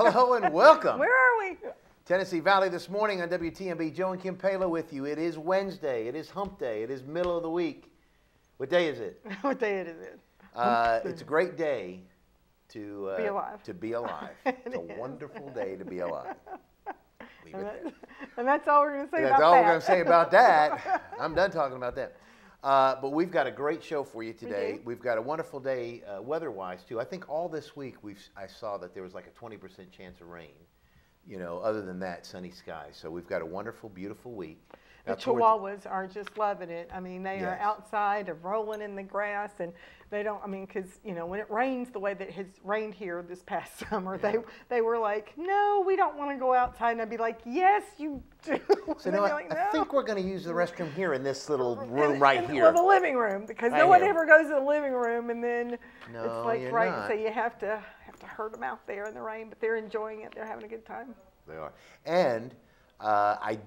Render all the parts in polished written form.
Hello and welcome. Where are we? Tennessee Valley this morning on WTNB. Joe and Kim Palo with you. It is Wednesday. It is hump day. It is middle of the week. What day is it? What day is it? It's a great day to be alive. To be alive. It's a wonderful day to be alive. Leave it there. And that's all we're going to say That's about all that. we're going to say about that. I'm done talking about that. But we've got a great show for you today. We've got a wonderful day weather-wise, too. I think all this week I saw that there was like a 20% chance of rain. You know, other than that, sunny skies. So we've got a wonderful, beautiful week. The Chihuahuas are just loving it. I mean, they are outside and rolling in the grass, and they don't, I mean, because, you know, when it rains the way that it has rained here this past summer, they were like, no, we don't want to go outside. And I'd be like, yes, you do. So no, like, no. I think we're going to use the restroom here in this little room right here. Well, the living room, because no one ever goes to the living room, and then it's like rain, so you have to herd them out there in the rain, but they're enjoying it. They're having a good time. They are. And I've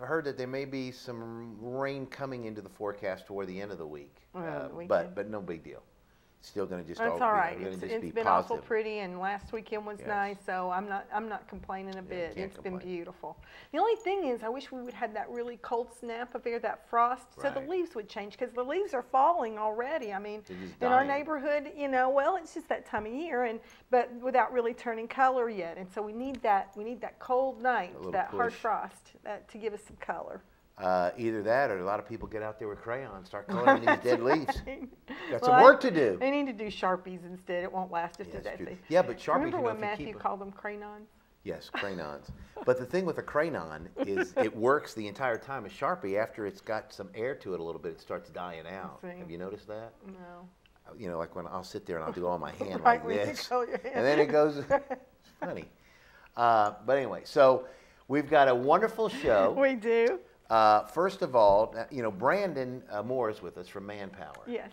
heard that there may be some rain coming into the forecast toward the end of the week, but no big deal. It's still going to just all right. It's been awful pretty, and last weekend was nice, so I'm not complaining a bit. It's been beautiful. The only thing is, I wish we would have that really cold snap of air, that frost, so the leaves would change, because the leaves are falling already. I mean, in our neighborhood, you know, well, it's just that time of year, but without really turning color yet, and so we need that cold night, that hard frost, to give us some color. Either that, or a lot of people get out there with crayons, start coloring these dead leaves. Got some work to do. They need to do Sharpies instead. It won't last if they. Yeah, but Sharpies. Remember when Matthew called them crayons? Yes, crayons. But the thing with a crayon is it works the entire time. A Sharpie, after it's got some air to it a little bit, it starts dying out. Have you noticed that? No. You know, like when I'll sit there and I'll do all my hand like this, and then it goes. It's funny. But anyway, so we've got a wonderful show. We do. First of all, you know, Brandon Moore is with us from Manpower. Yes.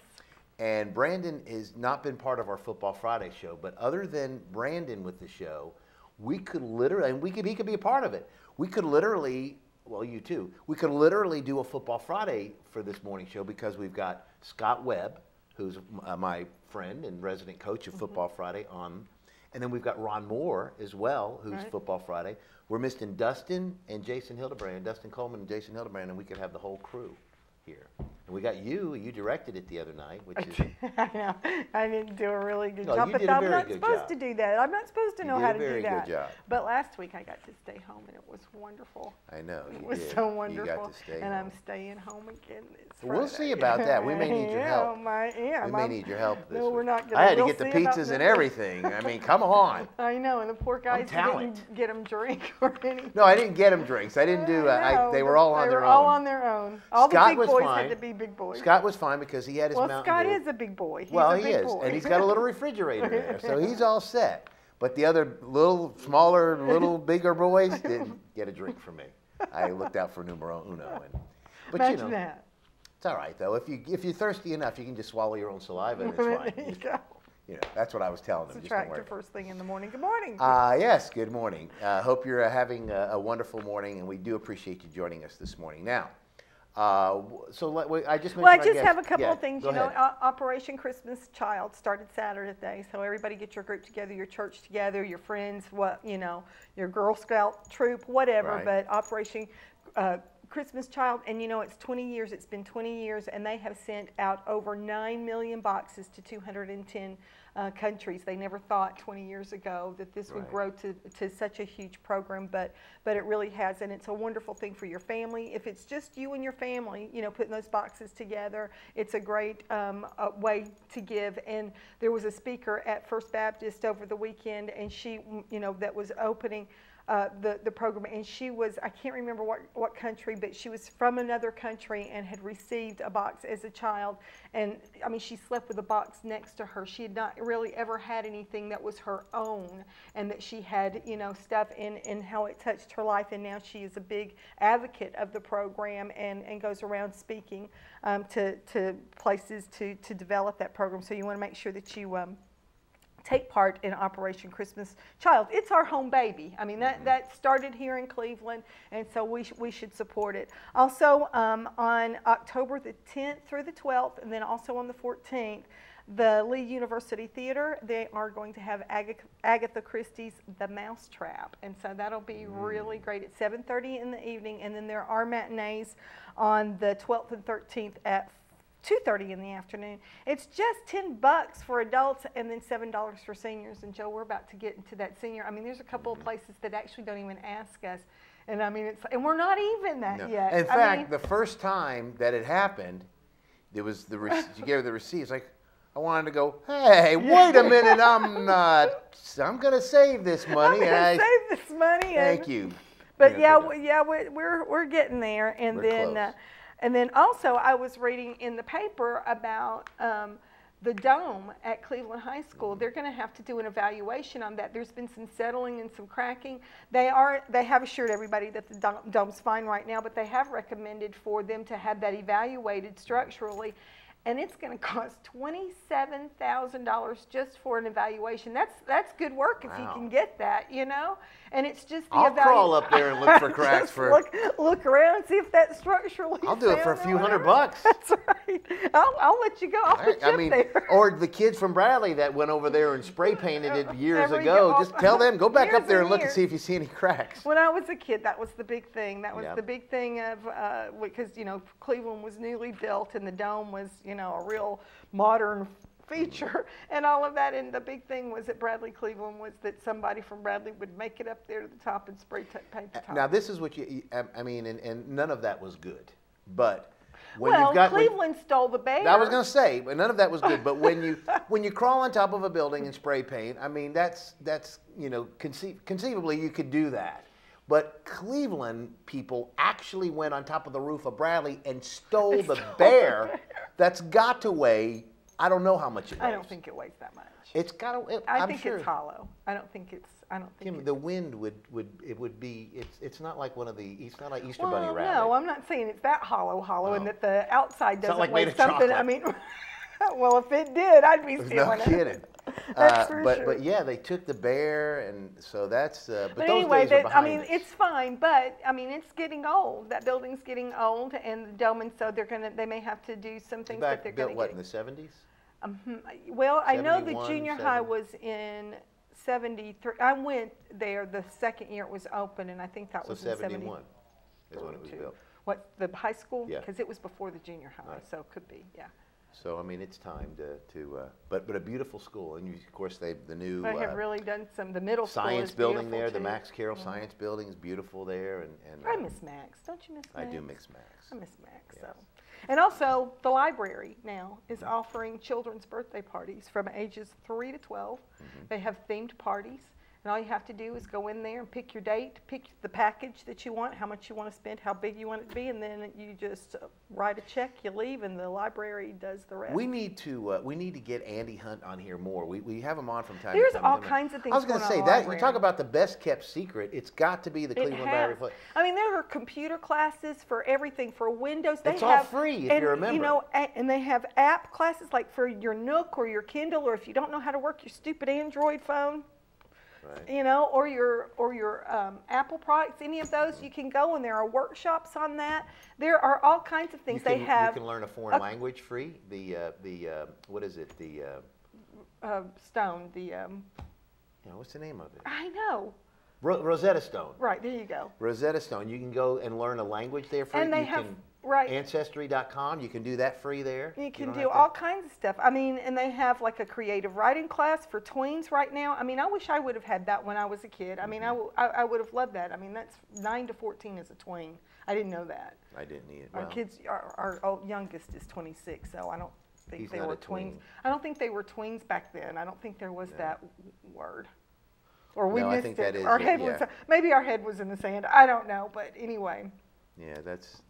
And Brandon has not been part of our Football Friday show, but other than Brandon with the show, we could literally, and he could be a part of it. We could literally, well, you too, we could literally do a Football Friday for this morning show, because we've got Scott Webb, who's my friend and resident coach of Football Friday on, and then we've got Ron Moore as well, who's Football Friday. We're missing Dustin and Jason Hildebrand, Dustin Coleman and Jason Hildebrand, and we could have the whole crew here. And we got you directed it the other night, which is... I know. I didn't do a really good job, you did but a I'm very not good supposed job. to do that. I'm not supposed to know how to do that. You did a very good job. But last week I got to stay home, and it was wonderful. I know, you did. It was so wonderful. You got to stay and home. I'm staying home again this We'll Friday. see about that. We may need your help. We may need your help this week. We're not gonna, I had to get the pizzas and everything. I mean, come on. I know, and the poor guys didn't get them drink or anything. No, I didn't get them drinks. I didn't do. They were all on their own. They were all on their own. All the big boys had to be big boys. Scott was fine because he had his Mountain Dew. Scott is a big boy. Well, he is, and he's got a little refrigerator there, so he's all set. But the other smaller, bigger boys didn't get a drink from me. I looked out for numero uno. But imagine that. It's all right though. If you're thirsty enough, you can just swallow your own saliva, and it's fine. There you go. You know, that's what I was telling them. It's attractive first thing in the morning. Good morning. Yes, good morning. Hope you're having a wonderful morning, and we do appreciate you joining us this morning. Now, I just have a couple of things. You know, Operation Christmas Child started Saturday, so everybody get your group together, your church together, your friends, your Girl Scout troop, whatever. But Operation Christmas Child, and you know, it's 20 years. It's been 20 years, and they have sent out over 9 million boxes to 210 countries. They never thought 20 years ago that this would grow to such a huge program, but it really has, and it's a wonderful thing for your family. If it's just you and your family, you know, putting those boxes together, it's a great way to give. And there was a speaker at First Baptist over the weekend, and she, you know, that was opening the program, and she was, I can't remember what country, but she was from another country and had received a box as a child. And I mean, she slept with a box next to her. She had not really ever had anything that was her own, and that she had, you know, stuff in how it touched her life. And now she is a big advocate of the program, and goes around speaking to places to develop that program. So you want to make sure that you take part in Operation Christmas Child. It's our home baby. I mean, that started here in Cleveland, and so we should support it. Also, on October the 10th through the 12th, and then also on the 14th, the Lee University Theater, they are going to have Agatha Christie's The Mousetrap, and so that'll be really great at 7:30 in the evening, and then there are matinees on the 12th and 13th at 2:30 in the afternoon. It's just $10 for adults and then $7 for seniors. And Joe, we're about to get into that senior. I mean, there's a couple of places that actually don't even ask us, and I mean, and we're not even that yet. In fact, the first time that it happened, there was you gave her the receipt. It's like, I wanted to go, hey, wait a minute, I'm going to save this money. I'm going to save this money. Thank you. But we're getting there. And then also I was reading in the paper about the dome at Cleveland High School. They're going to have to do an evaluation on that. There's been some settling and some cracking. They have assured everybody that the dome's fine right now, but they have recommended for them to have that evaluated structurally. And it's going to cost $27,000 just for an evaluation. That's good work if you can get that, you know. And it's just the evaluation. I'll crawl up there and look for cracks look around and see if that's structurally. I'll do it for a few $100. That's right. I'll let you go. I'll put you up there. Or the kids from Bradley that went over there and spray painted it years ago. Just tell them, go back up there and look and see if you see any cracks. When I was a kid, that was the big thing. That was the big thing of because Cleveland was newly built and the dome was a real modern feature and all of that, and the big thing was at Bradley Cleveland was that somebody from Bradley would make it up there to the top and spray paint the top. Now this is what I mean, and none of that was good. But Cleveland stole the bear. I was going to say, but none of that was good. But when you crawl on top of a building and spray paint, I mean that's conceivably you could do that. But Cleveland people actually went on top of the roof of Bradley and stole the bear. That's got to weigh, I don't know how much it weighs. I don't think it weighs that much. It's got to. I think it's hollow. I don't think it's. Kim, the wind would be. It's not like one of the. It's not like Easter Bunny rabbit. No, I'm not saying it's that hollow, and that the outside doesn't like weigh made of something. chocolate. I mean, well, if it did, I'd be stealing it. No kidding. That's for sure. But yeah, they took the bear, and so that's. But anyway, those days are behind us. it's fine, but I mean, it's getting old. That building's getting old, and the dome, and so they may have to do some things that they're going to built what in the 70s? Well, I know the junior high was in 73. I went there the second year it was open, and I think that was in 71 is when it was built. What, the high school? Yeah. Because it was before the junior high, so it could be, yeah. So I mean, it's time but a beautiful school, and of course the new. They have really done the middle school science building there. Too. The Max Carroll Science Building is beautiful there, and I miss Max. Don't you miss Max? I do miss Max. I miss Max. Yes. So. And also, the library now is offering children's birthday parties from ages 3 to 12. They have themed parties, and all you have to do is go in there and pick your date, pick the package that you want, how much you want to spend, how big you want it to be, and then you just write a check, you leave, and the library does the rest. We need to get Andy Hunt on here more. We have him on from time There's to time. There's all kinds of things. I was going to say that you talk about the best kept secret. It's got to be the Cleveland Library. I mean, there are computer classes for everything, for Windows. It's all free if you're a member. And they have app classes like for your Nook or your Kindle, or if you don't know how to work your stupid Android phone. Right. Or your Apple products, any of those, you can go, and there are workshops on that. There are all kinds of things. You can learn a foreign language free. What is it? Stone. What's the name of it? I know. Rosetta Stone. Right, there you go. Rosetta Stone. You can go and learn a language there free. And they have Ancestry.com. You can do that free there. You can do all kinds of stuff. I mean, and they have like a creative writing class for tweens right now. I mean, I wish I would have had that when I was a kid. I mean, I would have loved that. I mean, that's 9 to 14 is a tween. I didn't know that. I didn't either. Our kids, our youngest is 26, so I don't think they were tweens. Tween. I don't think they were tweens back then. I don't think there was that word. Or we missed it. I think that is our head was maybe our head was in the sand. I don't know, but anyway. Yeah, that's.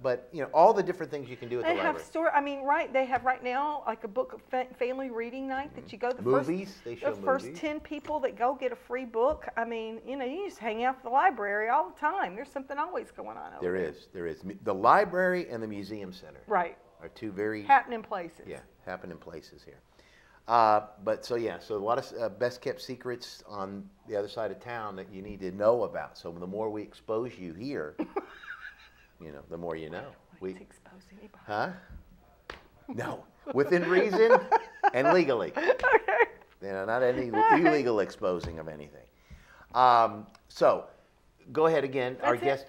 But all the different things you can do at the library. They have right now like a book of family reading night that you go. The first 10 people that go get a free book. I mean, you just hang out at the library all the time. There's something always going on over there. There is. The library and the museum center. Right. Are two very happening places. Yeah, happening places here. So a lot of best kept secrets on the other side of town that you need to know about. So the more we expose you here, the more you know. We expose anybody. Huh? No, within reason. and legally. Okay. You know, not any illegal exposing of anything. So, go ahead again. Our guest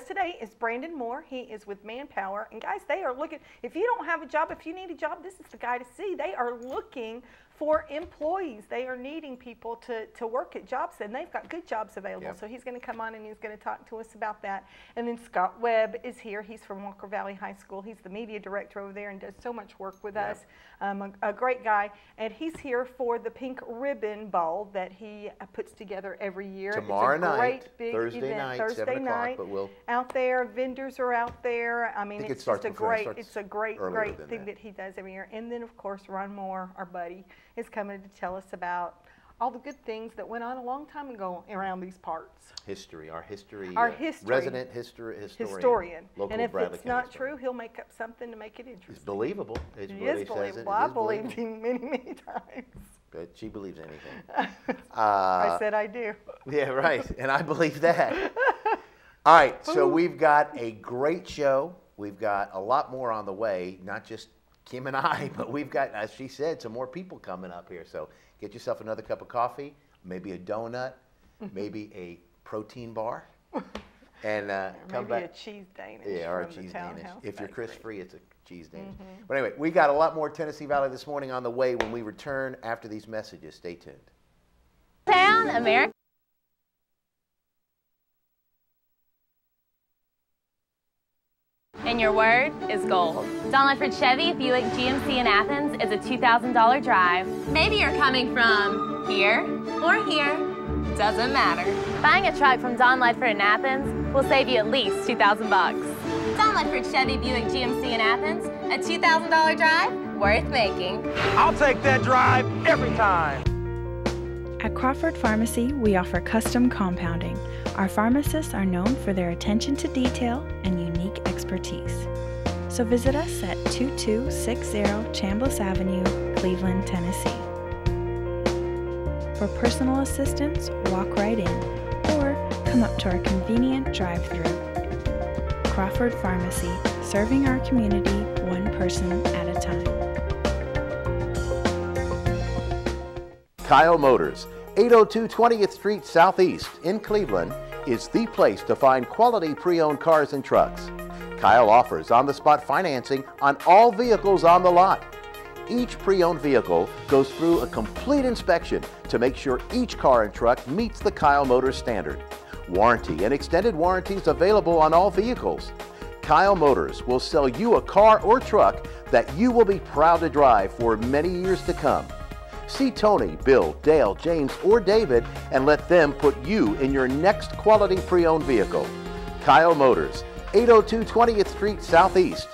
today is Brandon Moore. He is with Manpower, and guys, they are looking. If you don't have a job, if you need a job, this is the guy to see. They are looking for employees. They are needing people to work at jobs, and they've got good jobs available. Yep. So he's going to come on and he's going to talk to us about that. And then Scott Webb is here. He's from Walker Valley High School. He's the media director over there and does so much work with us. A great guy. And he's here for the Pink Ribbon Bowl that he puts together every year. Tomorrow night, great big Thursday event. night, 7 o'clock, but we'll out there. Vendors are out there. I mean, it's just a great great thing that he does every year. And then, of course, Ron Moore, our buddy, is coming to tell us about all the good things that went on a long time ago around these parts. Our history. Resident historian. And if it's not true, he'll make up something to make it interesting. It's believable. It is believable. I believed him many, many times. But she believes anything. I said I do. Yeah, right. And I believe that. All right. So we've got a great show. We've got a lot more on the way, not just Kim and I, but we've got, as she said, some more people coming up here. So get yourself another cup of coffee, maybe a donut, maybe a protein bar, and come back. Maybe a cheese Danish. Yeah, or a cheese Danish. If you're Chris-free, it's a cheese Danish. Mm-hmm. But anyway, we got a lot more Tennessee Valley this morning on the way when we return after these messages. Stay tuned. Town, America. And your word is gold. Don Ledford Chevy Buick GMC in Athens is a $2,000 drive. Maybe you're coming from here or here, doesn't matter. Buying a truck from Don Ledford in Athens will save you at least $2,000 bucks. Don Ledford Chevy Buick GMC in Athens, a $2,000 drive worth making. I'll take that drive every time. At Crawford Pharmacy, we offer custom compounding. Our pharmacists are known for their attention to detail and unique expertise. So visit us at 2260 Chambliss Avenue, Cleveland, Tennessee. For personal assistance, walk right in or come up to our convenient drive-thru. Crawford Pharmacy, serving our community one person at a time. Kyle Motors, 802 20th Street Southeast in Cleveland, is the place to find quality pre-owned cars and trucks. Kyle offers on-the-spot financing on all vehicles on the lot. Each pre-owned vehicle goes through a complete inspection to make sure each car and truck meets the Kyle Motors standard. Warranty and extended warranties available on all vehicles. Kyle Motors will sell you a car or truck that you will be proud to drive for many years to come. See Tony, Bill, Dale, James, or David and let them put you in your next quality pre-owned vehicle. Kyle Motors, 802 20th Street Southeast.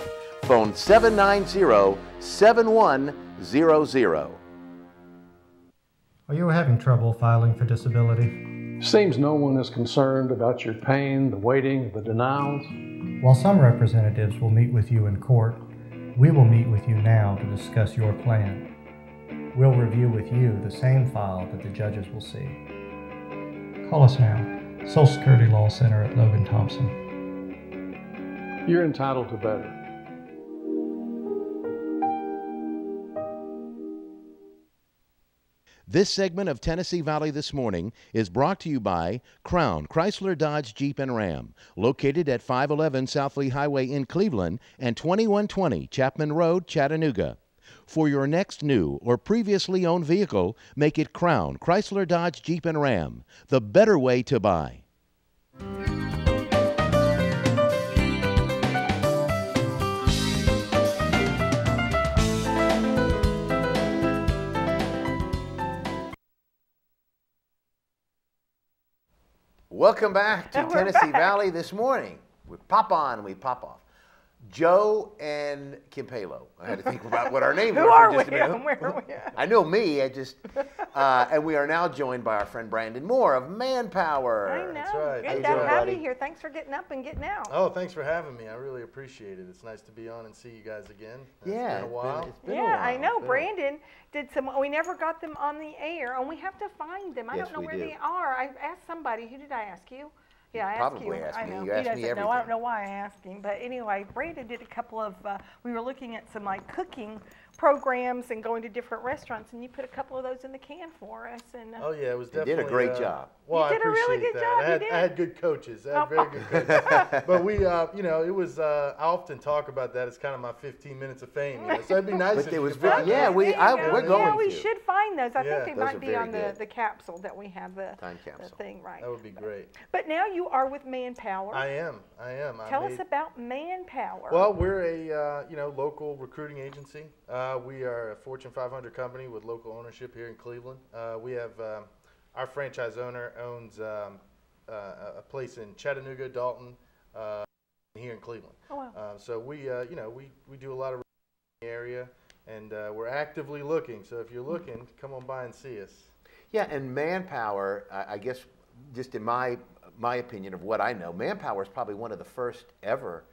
Phone 790-7100. Are you having trouble filing for disability? Seems no one is concerned about your pain, the waiting, the denials. While some representatives will meet with you in court, we will meet with you now to discuss your plan. We'll review with you the same file that the judges will see. Call us now, Social Security Law Center at Logan Thompson. You're entitled to better. This segment of Tennessee Valley This Morning is brought to you by Crown Chrysler Dodge Jeep and Ram, located at 511 South Lee Highway in Cleveland and 2120 Chapman Road, Chattanooga. For your next new or previously owned vehicle, make it Crown Chrysler Dodge Jeep and Ram, the better way to buy. Welcome back to Tennessee Valley This Morning. We pop on and we pop off. Joe and Kim Palo. I had to think about what our names were for just a minute. Where are we at? I know me. And we are now joined by our friend Brandon Moore of Manpower. I know. That's right. Good to have you here. Thanks for getting up and getting out. Oh, thanks for having me. I really appreciate it. It's nice to be on and see you guys again. It's been a while. It's been a while. I know. Brandon did some. We never got them on the air, and we have to find them. I don't know where they are. I asked somebody. Who did I ask you? Yeah, I asked you. Asked me. I know. You asked me everything. I don't know why I asked him, but anyway, Brandon did a couple of. We were looking at some like cooking programs and going to different restaurants, and you put a couple of those in the can for us. And oh yeah, it was you definitely. did a great job. Well, you did a really good job. I had good coaches. I had very good coaches. But we, you know, it was. I often talk about that as kind of my 15 minutes of fame. You know? So it'd be nice. But it was very, yeah, we're going. Yeah, we to. should find those. I think they those might are be on very the capsule that we have the time capsule thing, right? That would be great. But now you are with Manpower. I am. Tell us about Manpower. Well, we're a you know, local recruiting agency. We are a Fortune 500 company with local ownership here in Cleveland. We have our franchise owner owns a place in Chattanooga, Dalton, here in Cleveland. Oh, wow. So we you know, we do a lot of recruiting in the area, and we're actively looking. So if you're looking, come on by and see us. Yeah, and Manpower, I guess, just in my opinion of what I know, Manpower is probably one of the first ever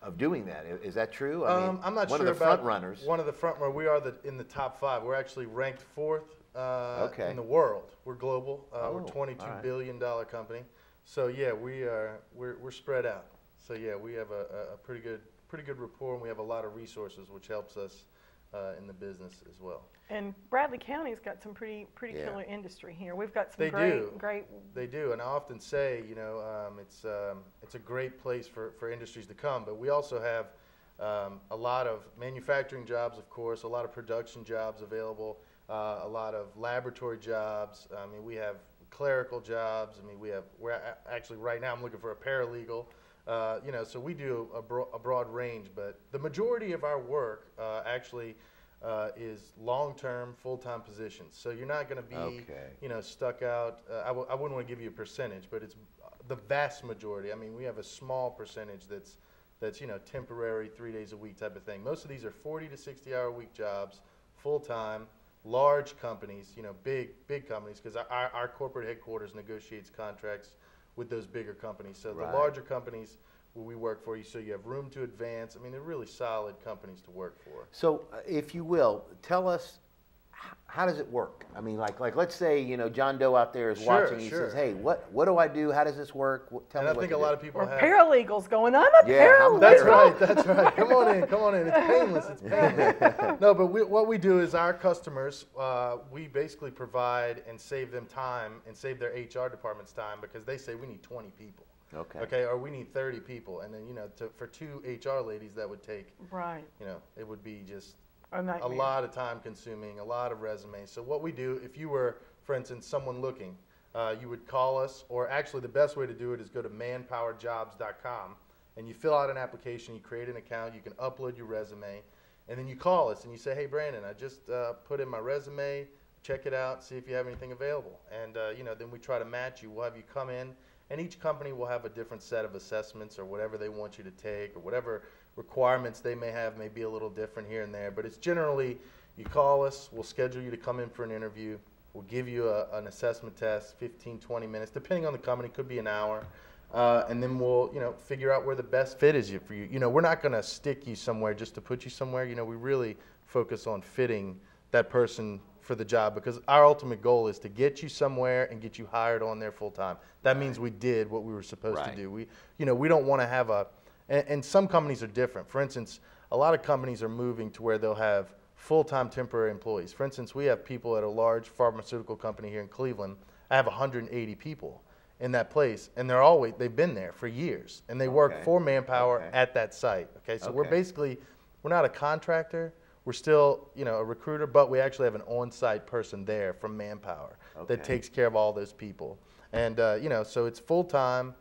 of doing that. Is that true? I mean, I'm not one sure of the about front runners. One of the front runners. We are in the top 5. We're actually ranked 4th in the world. We're global. We're a $22 billion company. So yeah, we're spread out. So yeah, we have a pretty good rapport, and we have a lot of resources, which helps us in the business as well. And Bradley County's got some pretty killer industry here. We've got some great. They do, and I often say, you know, it's a great place for industries to come. But we also have a lot of manufacturing jobs, of course, a lot of production jobs available, a lot of laboratory jobs. I mean, we have clerical jobs. I mean, we're actually right now I'm looking for a paralegal. You know, so we do a broad range, but the majority of our work actually is long-term, full-time positions. So you're not going to be, you know, stuck out. I wouldn't want to give you a percentage, but it's the vast majority. I mean, we have a small percentage that's you know, temporary, 3 days a week type of thing. Most of these are 40 to 60-hour-a-week jobs, full-time, large companies, you know, big companies, because our corporate headquarters negotiates contracts with those bigger companies. So the larger companies where we work for you, so you have room to advance. I mean, they're really solid companies to work for. So if you will, tell us, how does it work? I mean, like let's say, you know, John Doe out there is watching. He says, "Hey, what do I do? How does this work? Tell me what to do." I think a lot of people have paralegals going. I'm a paralegal. That's right. Come on in. It's painless. It's painless. No, but what we do is our customers, we basically provide and save them time and save their HR department's time, because they say we need 20 people. Okay, or we need 30 people, and then, you know, for 2 HR ladies, that would take, you know, it would be just a lot of time consuming, a lot of resumes. So what we do, if you were, for instance, someone looking, you would call us, or actually the best way to do it is go to manpowerjobs.com, and you fill out an application, you create an account, you can upload your resume, and then you call us and you say, "Hey, Brandon, I just put in my resume, check it out, see if you have anything available." And you know, then we try to match you. We'll have you come in, and each company will have a different set of assessments, or whatever they want you to take, or whatever requirements they may have may be a little different here and there. But it's generally, you call us, we'll schedule you to come in for an interview, we'll give you an assessment test, 15, 20 minutes, depending on the company, could be an hour, and then we'll, you know, figure out where the best fit is for you. You know, we're not going to stick you somewhere just to put you somewhere. You know, we really focus on fitting that person for the job, because our ultimate goal is to get you somewhere and get you hired on there full time. That means we did what we were supposed to do. We, you know, we don't want to have and some companies are different. For instance, a lot of companies are moving to where they'll have full-time temporary employees. For instance, we have people at a large pharmaceutical company here in Cleveland. I have 180 people in that place, and they've been there for years, and they work for Manpower at that site. Okay, so we're not a contractor. We're still, you know, a recruiter, but we actually have an on-site person there from Manpower that takes care of all those people. And, you know, so it's full-time,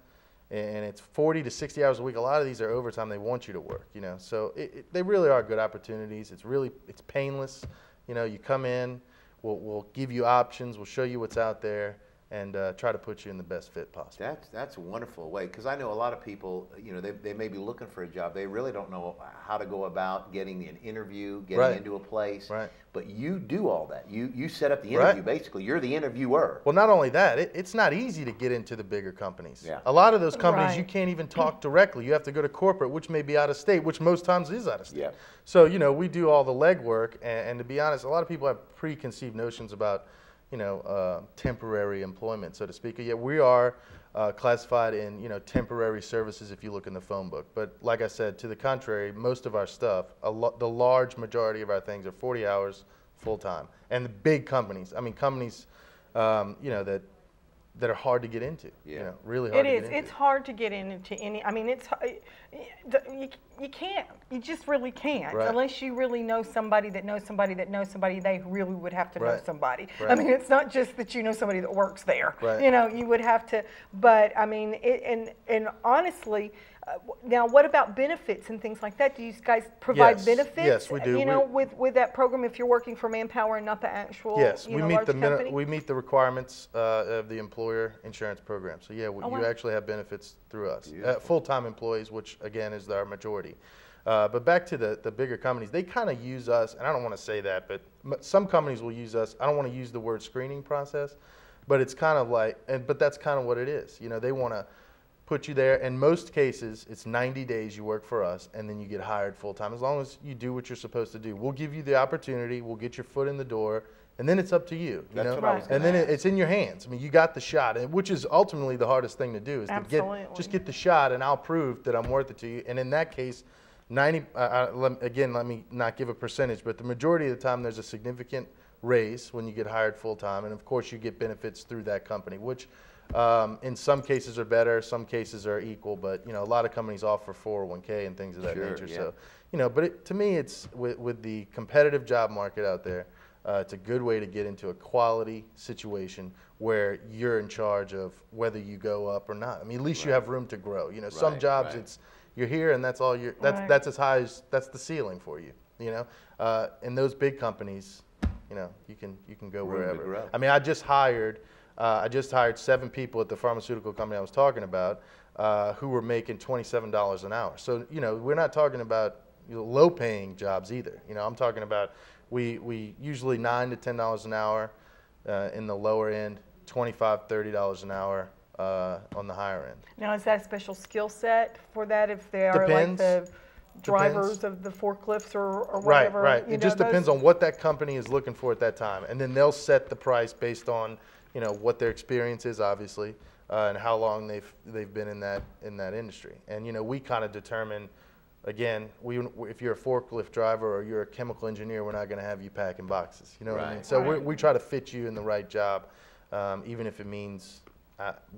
and it's 40 to 60 hours a week. A lot of these are overtime. They want you to work, you know. So they really are good opportunities. It's painless. You know, you come in, we'll give you options. We'll show you what's out there, and try to put you in the best fit possible. That's a wonderful way, because I know a lot of people, you know, they may be looking for a job. They really don't know how to go about getting an interview, getting into a place. But you do all that. You set up the interview, basically. You're the interviewer. Well, not only that, it's not easy to get into the bigger companies. A lot of those companies, you can't even talk directly. You have to go to corporate, which may be out of state, which most times is out of state. So, you know, we do all the legwork, and to be honest, a lot of people have preconceived notions about temporary employment, so to speak. Yeah, we are classified in, temporary services if you look in the phone book. But like I said, to the contrary, most of our stuff, the large majority of our things are 40 hours full time. And the big companies, companies, that are hard to get into. Yeah. Really hard to get into. It's hard to get into any, you can't. You just really can't. Right. Unless you really know somebody that knows somebody that knows somebody, they really would have to know somebody. Right. It's not just that you know somebody that works there. Right. You would have to, but and honestly, now what about benefits and things like that? Do you guys provide benefits? Yes, we do. With that program, if you're working for Manpower and not the actual we meet the requirements of the employer insurance program. So yeah, you actually have benefits through us. Full-time employees, which again is our majority. But back to the bigger companies, they kind of use us, and I don't want to say that, but some companies will use us. I don't want to use the word screening process, but it's kind of like, but that's kind of what it is. They want to put you there. In most cases, it's 90 days you work for us, and then you get hired full-time, as long as you do what you're supposed to do. We'll give you the opportunity. We'll get your foot in the door, and then it's up to you. That's what I was and then it's in your hands. You got the shot, which is ultimately the hardest thing to do, is to just get the shot, and I'll prove that I'm worth it to you. And in that case, let me not give a percentage, but the majority of the time there's a significant raise when you get hired full-time, and of course you get benefits through that company, which in some cases are better, some cases are equal, but a lot of companies offer 401k and things of that nature. Yeah. So but to me, it's with the competitive job market out there, it's a good way to get into a quality situation where you're in charge of whether you go up or not. At least you have room to grow. Some jobs it's you're here and that's all you're. That's as high as that's the ceiling for you. In those big companies, you can go wherever. I just hired 7 people at the pharmaceutical company I was talking about who were making $27 an hour. So, we're not talking about low-paying jobs either. I'm talking about we usually $9 to $10 an hour in the lower end, $25, $30 an hour on the higher end. Now, is that a special skill set for that if they are like the drivers of the forklifts or whatever? Right. It just depends on what that company is looking for at that time. And then they'll set the price based on what their experience is, obviously, and how long they've been in that industry. And we kind of determine, again, if you're a forklift driver or you're a chemical engineer, we're not going to have you packing boxes. You know what I mean? So we try to fit you in the right job, even if it means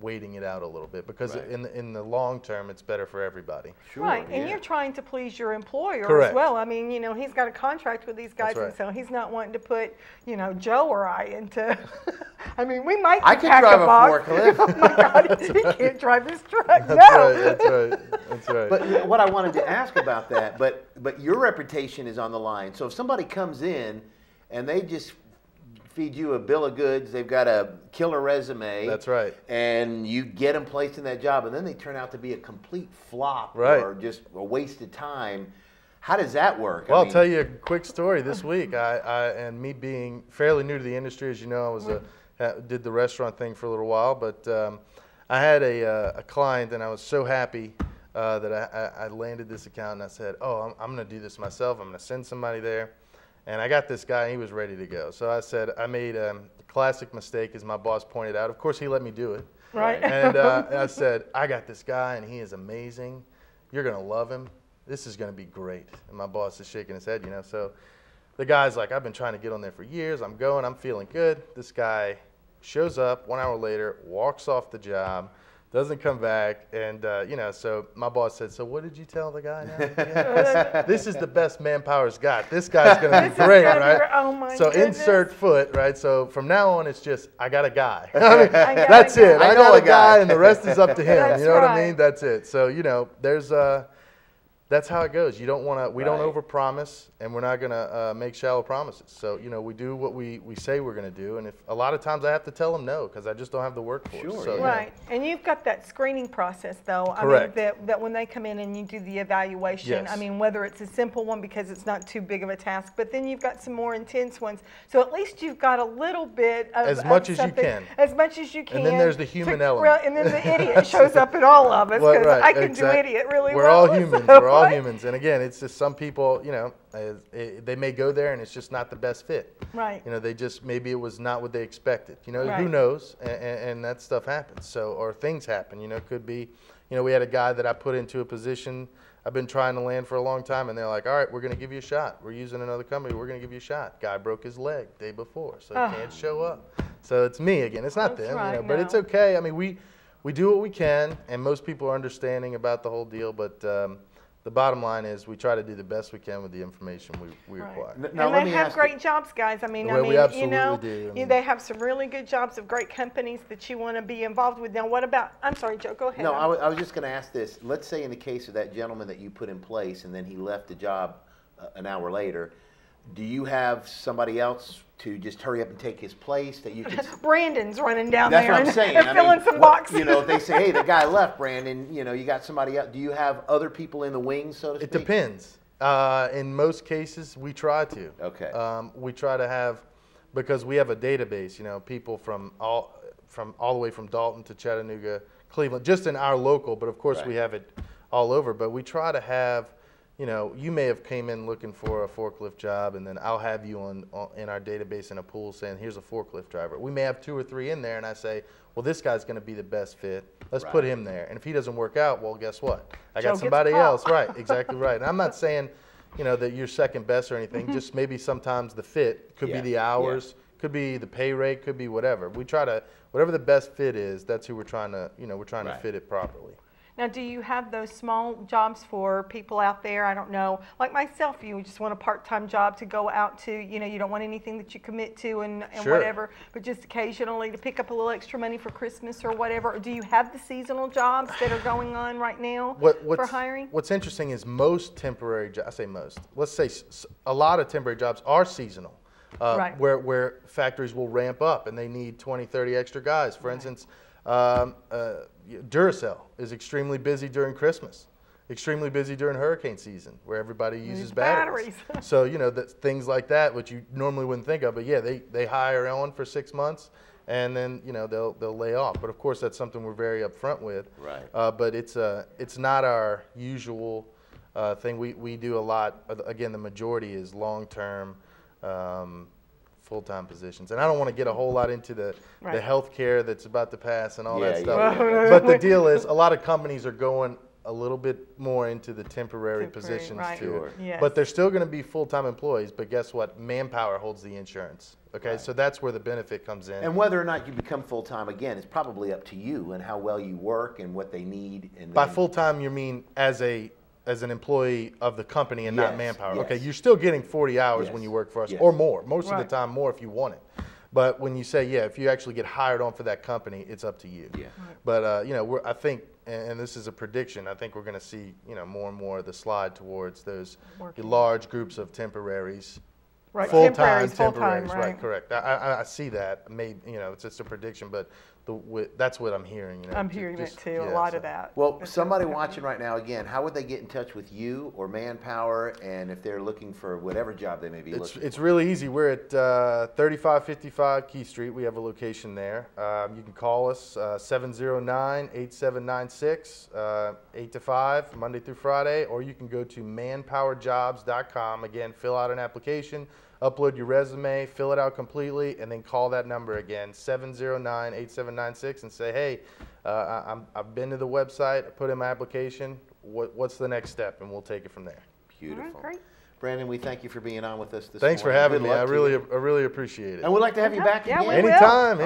waiting it out a little bit, because in the long term, it's better for everybody. Sure. Right, and you're trying to please your employer as well. He's got a contract with these guys, and so he's not wanting to put, Joe or I into. We might. I can drive a forklift. Oh my God, he can't drive his truck. That's right. But what I wanted to ask about that, but your reputation is on the line. So if somebody comes in and they just feed you a bill of goods, they've got a killer resume. That's right. And you get them placed in that job, and then they turn out to be a complete flop or just a waste of time. How does that work? Well, I'll tell you a quick story. This week, and me being fairly new to the industry, as you know, I did the restaurant thing for a little while, but I had a client, and I was so happy that I landed this account, and I said, oh, I'm going to do this myself. I'm going to send somebody there. And I got this guy, and he was ready to go. So I said, I made a classic mistake, as my boss pointed out. Of course, he let me do it. Right. And I said, I got this guy, and he is amazing. You're going to love him. This is going to be great. And my boss is shaking his head, So the guy's like, I've been trying to get on there for years. I'm feeling good. This guy shows up 1 hour later, walks off the job, doesn't come back, and so my boss said, so what did you tell the guy now? This is the best Manpower's got. This guy's going to be great, right? Oh my so goodness. Insert foot, right? So from now on, it's just, I got a guy. That's it. I got a guy, and the rest is up to him. You know what I mean? That's it. So, there's that's how it goes. You don't want to. We don't overpromise, and we're not going to make shallow promises. So we do what we say we're going to do, and if a lot of times I have to tell them no because I just don't have the workforce. Sure. So, right. And you've got that screening process, though. Correct. That when they come in and you do the evaluation. Yes. Whether it's a simple one because it's not too big of a task, but then you've got some more intense ones. So at least you've got a little bit of as much as you can. As much as you can. And then there's the human element. And then the idiot shows up in all of us because I can do idiot really well. We're all humans. We're all all humans. And again, it's just some people, you know, they may go there and it's just not the best fit. Right. You know, they just, maybe it was not what they expected. You know, Right. who knows? And that stuff happens. So, or things happen, you know, could be, you know, we had a guy that I put into a position I've been trying to land for a long time, and they're like, all right, we're going to give you a shot. We're using another company. We're going to give you a shot. Guy broke his leg day before, so he can't show up. So it's me again. It's not them, right, you know, but it's okay. I mean, we do what we can, and most people are understanding about the whole deal, but the bottom line is we try to do the best we can with the information we require. Now, and they have great jobs, guys. I mean, we absolutely you know, do. I mean, they have some really good jobs of great companies that you want to be involved with. Now, what about, I'm sorry, Joe, go ahead. No, I was just going to ask this. Let's say in the case of that gentleman that you put in place and then he left the job an hour later, do you have somebody else to just hurry up and take his place that you can? Brandon's running down That's there what I'm saying. and filling some boxes. You know, if they say, hey, the guy left, Brandon, you know, you got somebody else. Do you have other people in the wings, so to speak? It depends. In most cases, we try to. Okay. We try to have, because we have a database, you know, people from all the way from Dalton to Chattanooga, Cleveland, just in our local, but of course we have it all over. But we try to have, you know, you may have came in looking for a forklift job, and then I'll have you in our database in a pool saying, here's a forklift driver. We may have 2 or 3 in there, and I say, well, this guy's going to be the best fit. Let's put him there. And if he doesn't work out, well, guess what? I got somebody else. Right, exactly right. And I'm not saying, you know, that you're second best or anything. Just maybe sometimes the fit could be the hours, could be the pay rate, could be whatever. We try to, whatever the best fit is, that's who we're trying to, you know, we're trying to fit it properly. Now, do you have those small jobs for people out there? I don't know, like myself, you just want a part-time job to go out to, you know, you don't want anything that you commit to and whatever, but just occasionally to pick up a little extra money for Christmas or whatever. Or do you have the seasonal jobs that are going on right now for hiring? What's interesting is most temporary jobs, I say most, let's say a lot of temporary jobs are seasonal, where factories will ramp up and they need 20, 30 extra guys. For instance, Duracell is extremely busy during Christmas, extremely busy during hurricane season, where everybody uses batteries. So, you know, things like that, which you normally wouldn't think of. But yeah, they hire on for 6 months, and then, you know, they'll lay off. But of course, that's something we're very upfront with. Right. But it's not our usual thing. We do a lot. Again, the majority is long-term. Full-time positions, and I don't want to get a whole lot into the health care that's about to pass and all that stuff. But the deal is, a lot of companies are going a little bit more into the temporary positions too. But they're still going to be full-time employees. But guess what? Manpower holds the insurance. Okay, so that's where the benefit comes in. And whether or not you become full-time, again, it's probably up to you and how well you work and what they need. And by full-time, you mean as an employee of the company and not Manpower. Okay, you're still getting 40 hours when you work for us, or more. Most of the time, more if you want it. But when you say, if you actually get hired on for that company, it's up to you. But, you know, I think, and this is a prediction, I think we're going to see, you know, more and more of the slide towards those large groups of temporaries. Full-time temporaries, right, correct. I see that. Maybe, you know, it's just a prediction, but that's what I'm hearing. You know, I'm hearing it too, a lot of that. Well, somebody watching right now, again, how would they get in touch with you or Manpower, and if they're looking for whatever job they may be looking for? It's really easy. We're at 3555 Key Street. We have a location there. You can call us 709-8796, 8 to 5, Monday through Friday, or you can go to manpowerjobs.com. Again, fill out an application, upload your resume, fill it out completely, and then call that number again, 709-8796, and say, hey, I've been to the website, I put in my application, what's the next step? And we'll take it from there. Beautiful. All right, great. Brandon, we thank you for being on with us this morning. Thanks for having me. I really appreciate it. And we'd like to have you back again. Anytime.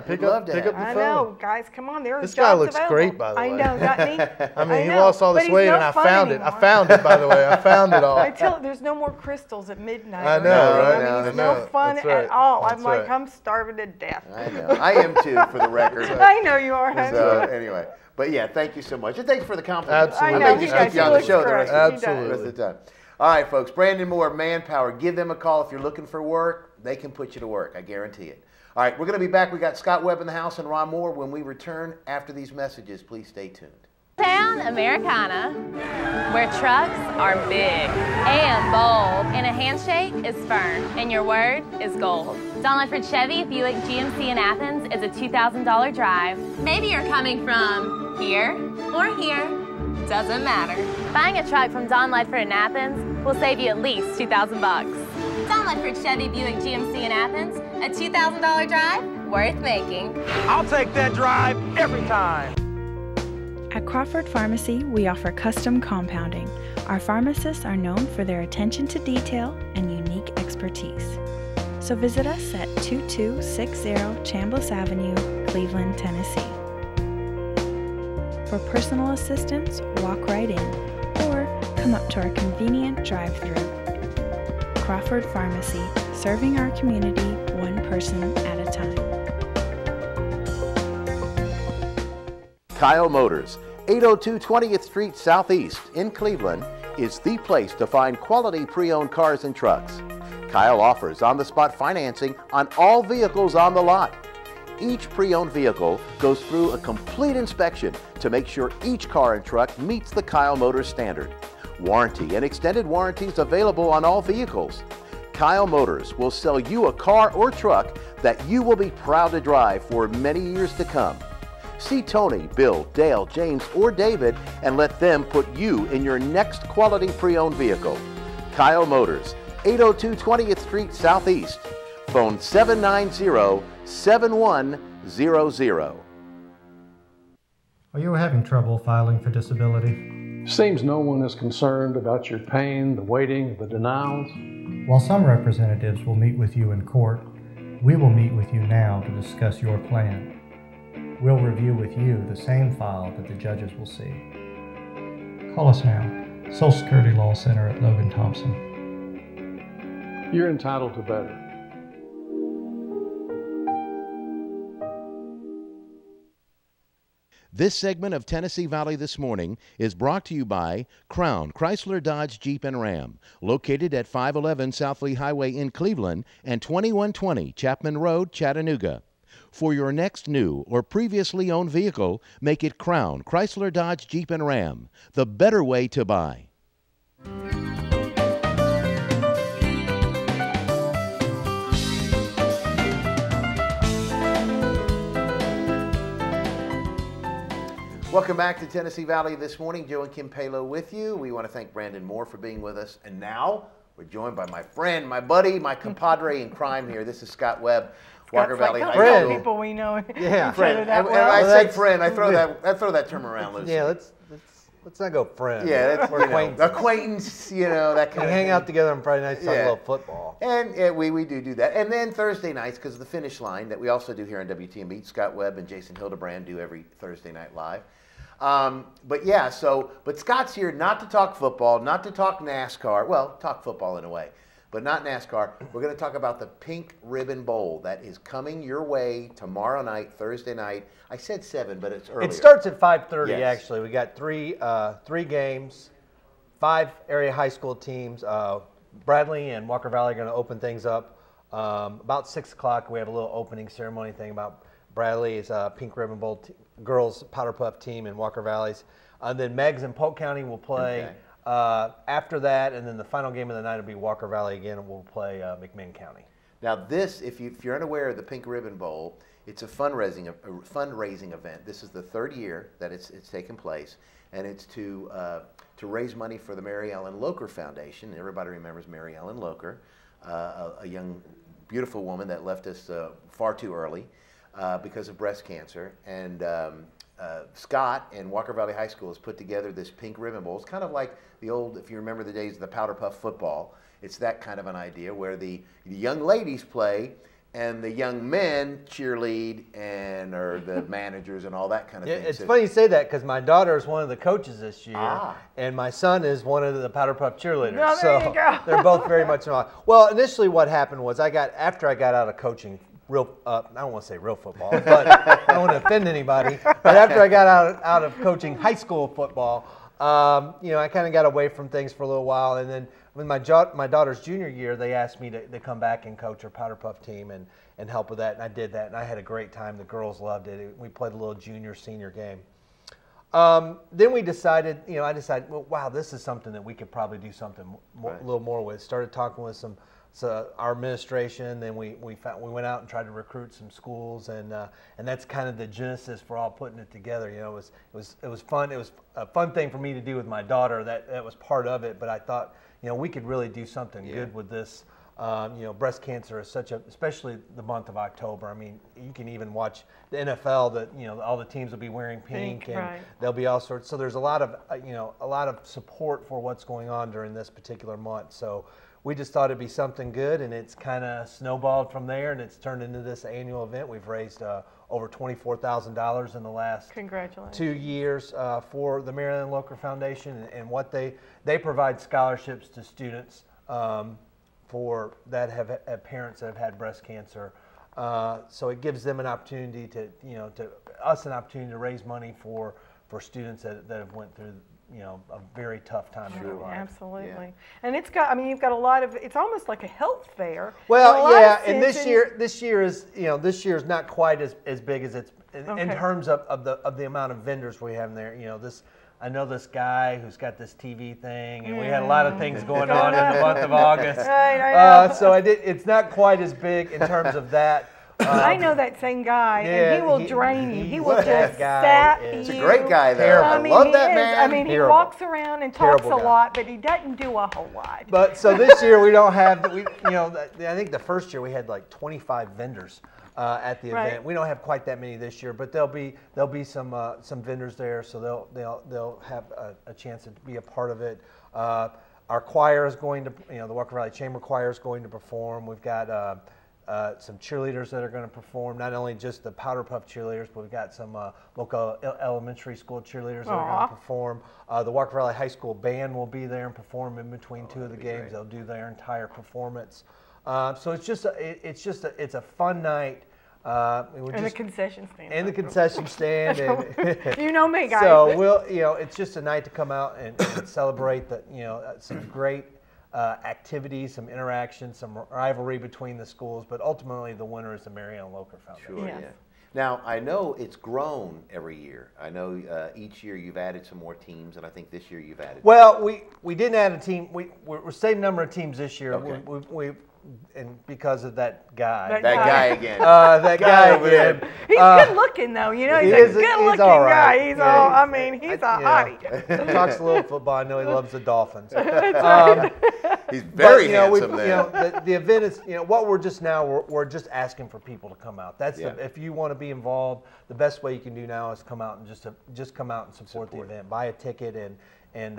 Pick up the phone. I know, guys, come on. This guy looks great, by the way. I know, doesn't he? I mean, he lost all this weight, and I found it. I found it, by the way. I found it all. I tell you, there's no more crystals at midnight. I know, right? I mean, it's no fun at all. I'm like, I'm starving to death. I know. I am too, for the record. I know you are, honey. So, anyway. But yeah, thank you so much. And thanks for the compliment. Absolutely. I may just keep you on the show the rest of the time. All right, folks, Brandon Moore, Manpower. Give them a call if you're looking for work. They can put you to work. I guarantee it. All right, we're going to be back. We got Scott Webb in the house and Ron Moore. When we return after these messages, please stay tuned. Town Americana, where trucks are big and bold, and a handshake is firm, and your word is gold. Don Ledford Chevy Buick GMC in Athens is a $2,000 drive. Maybe you're coming from here or here. doesn't matter. Buying a truck from Don Ledford in Athens will save you at least $2,000. Don Ledford Chevy Buick GMC in Athens, a $2,000 drive worth making. I'll take that drive every time. At Crawford Pharmacy, we offer custom compounding. Our pharmacists are known for their attention to detail and unique expertise. So visit us at 2260 Chambliss Avenue, Cleveland, Tennessee. For personal assistance, walk right in or come up to our convenient drive-thru. Crawford Pharmacy, serving our community one person at a time. Kyle Motors, 802 20th Street Southeast in Cleveland, is the place to find quality pre-owned cars and trucks. Kyle offers on-the-spot financing on all vehicles on the lot. Each pre-owned vehicle goes through a complete inspection to make sure each car and truck meets the Kyle Motors standard. Warranty and extended warranties available on all vehicles. Kyle Motors will sell you a car or truck that you will be proud to drive for many years to come. See Tony, Bill, Dale, James, or David and let them put you in your next quality pre-owned vehicle. Kyle Motors, 802 20th Street Southeast. Phone 790-7100. Are you having trouble filing for disability? Seems no one is concerned about your pain, the waiting, the denials. While some representatives will meet with you in court, we will meet with you now to discuss your plan. We'll review with you the same file that the judges will see. Call us now. Social Security Law Center at Logan Thompson. You're entitled to better. This segment of Tennessee Valley This Morning is brought to you by Crown Chrysler Dodge Jeep and Ram, located at 511 South Lee Highway in Cleveland and 2120 Chapman Road, Chattanooga. For your next new or previously owned vehicle, make it Crown Chrysler Dodge Jeep and Ram, the better way to buy. Welcome back to Tennessee Valley This Morning. Joe and Kim Palo with you. We want to thank Brandon Moore for being with us. And now we're joined by my friend, my buddy, my compadre in crime here. This is Scott Webb, Walker Valley High School. People we know. Yeah, friend. I said friend. I throw that term around loosely. Yeah, let's not go friend. Yeah, that's acquaintance. You know, that kind of hang thing. out together on Friday nights, talk a little football. And we do that. And then Thursday nights, because of the finish line that we also do here on WTNB, Scott Webb and Jason Hildebrand do every Thursday night live. But Scott's here not to talk football, not to talk NASCAR. Well, talk football in a way, but not NASCAR. We're going to talk about the Pink Ribbon Bowl that is coming your way tomorrow night, Thursday night. I said 7, but it's earlier. It starts at 5:30. Yes. Actually, we got three games, 5 area high school teams. Bradley and Walker Valley are going to open things up. About 6 o'clock, we have a little opening ceremony thing about Bradley's Pink Ribbon Bowl girls powder puff team in Walker Valley's. Then Meigs and Polk County will play after that, and then the final game of the night will be Walker Valley again, and we'll play McMinn County. Now this, if you're unaware of the Pink Ribbon Bowl, it's a fundraising event. This is the 3rd year that it's taken place, and it's to raise money for the Mary Ellen Locher Foundation. Everybody remembers Mary Ellen Locher, a young, beautiful woman that left us far too early because of breast cancer. And Scott and Walker Valley High School has put together this Pink Ribbon Bowl. It's kind of like the old, if you remember the days of the powder puff football. It's that kind of an idea where the young ladies play and the young men cheerlead and are the managers and all that kind of thing. It's funny you say that because my daughter is one of the coaches this year, and my son is one of the powder puff cheerleaders. No, there you go. They're both very much involved. Well, initially what happened was after I got out of coaching I don't want to say real football, but I don't want to offend anybody. But after I got out of coaching high school football, I kind of got away from things for a little while, and then when my daughter's junior year, they asked me to come back and coach her powder puff team and help with that, and I did that, and I had a great time. The girls loved it. We played a little junior-senior game. Then we decided, I decided, well, wow, this is something that we could probably do something a little more with. Started talking with some our administration. Then we went out and tried to recruit some schools, and that's kind of the genesis for all putting it together. You know, it was fun. It was a fun thing for me to do with my daughter. That was part of it. But I thought, you know, we could really do something good with this. You know, breast cancer is especially the month of October. I mean, you can even watch the NFL. That, you know, all the teams will be wearing pink, and there'll be all sorts. So there's a lot of support for what's going on during this particular month. So we just thought it'd be something good, and it's kind of snowballed from there, and it's turned into this annual event. We've raised over $24,000 in the last 2 years for the Maryland Locher Foundation, and what they provide scholarships to students. For that have parents that have had breast cancer, so it gives them an opportunity to us an opportunity to raise money for students that have went through, you know, a very tough time in their life. Absolutely, and it's got, I mean, you've got a lot of, it's almost like a health fair. Well, yeah, and this year is not quite as big as it's in terms of the amount of vendors we have in there. You know, I know this guy who's got this TV thing, and we had a lot of things going on in the month of August. So it's not quite as big in terms of that. I know that same guy, and he will drain you. He will just sap you. He's a great guy, though. I love that man. I mean, he walks around and talks a lot, but he doesn't do a whole lot. But so this year we don't have, I think the first year we had like 25 vendors at the event. We don't have quite that many this year, but there'll be some vendors there, so they'll have a chance to be a part of it. Our choir is going to, the Walker Valley Chamber Choir is going to perform. We've got some cheerleaders that are going to perform, not only just the Powder Puff cheerleaders, but we've got some local elementary school cheerleaders that are going to perform. The Walker Valley High School band will be there and perform in between two of the games. They'll do their entire performance. So it's a fun night. And the concession stand. And the concession stand. And you know me, guys. So it's just a night to come out and celebrate some great activities, some interaction, some rivalry between the schools, but ultimately the winner is the Maryland Locher Foundation. Sure, yeah. Now, I know it's grown every year. I know each year you've added some more teams, and I think this year you've added. Well, we didn't add a team. We're same number of teams this year. Okay. And because of that guy. That guy again. That guy again. He's good looking, though. You know, he's a good looking guy. He's all, I mean, he's a hottie. He talks a little football. I know he loves the Dolphins. He's very handsome there. The event is, what we're just asking for people to come out. That's if you want to be involved, the best way you can do now is come out and just come out and support the event. Buy a ticket, and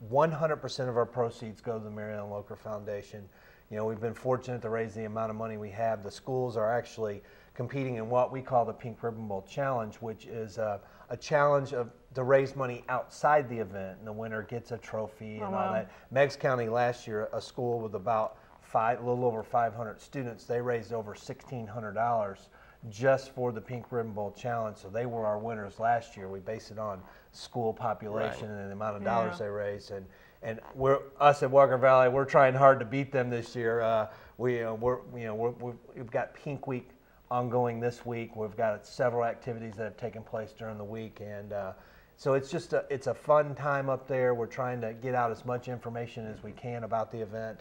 100% of our proceeds go to the Maryland Locher Foundation. We've been fortunate to raise the amount of money we have. The schools are actually competing in what we call the Pink Ribbon Bowl Challenge, which is a challenge to raise money outside the event, and the winner gets a trophy and all that. Meigs County last year, a school with about a little over 500 students, they raised over $1,600 just for the Pink Ribbon Bowl Challenge. So they were our winners last year. We base it on school population and the amount of dollars they raised. And us at Walker Valley, we're trying hard to beat them this year. We've got Pink Week ongoing this week. We've got several activities that have taken place during the week, and so it's a fun time up there. We're trying to get out as much information as we can about the event,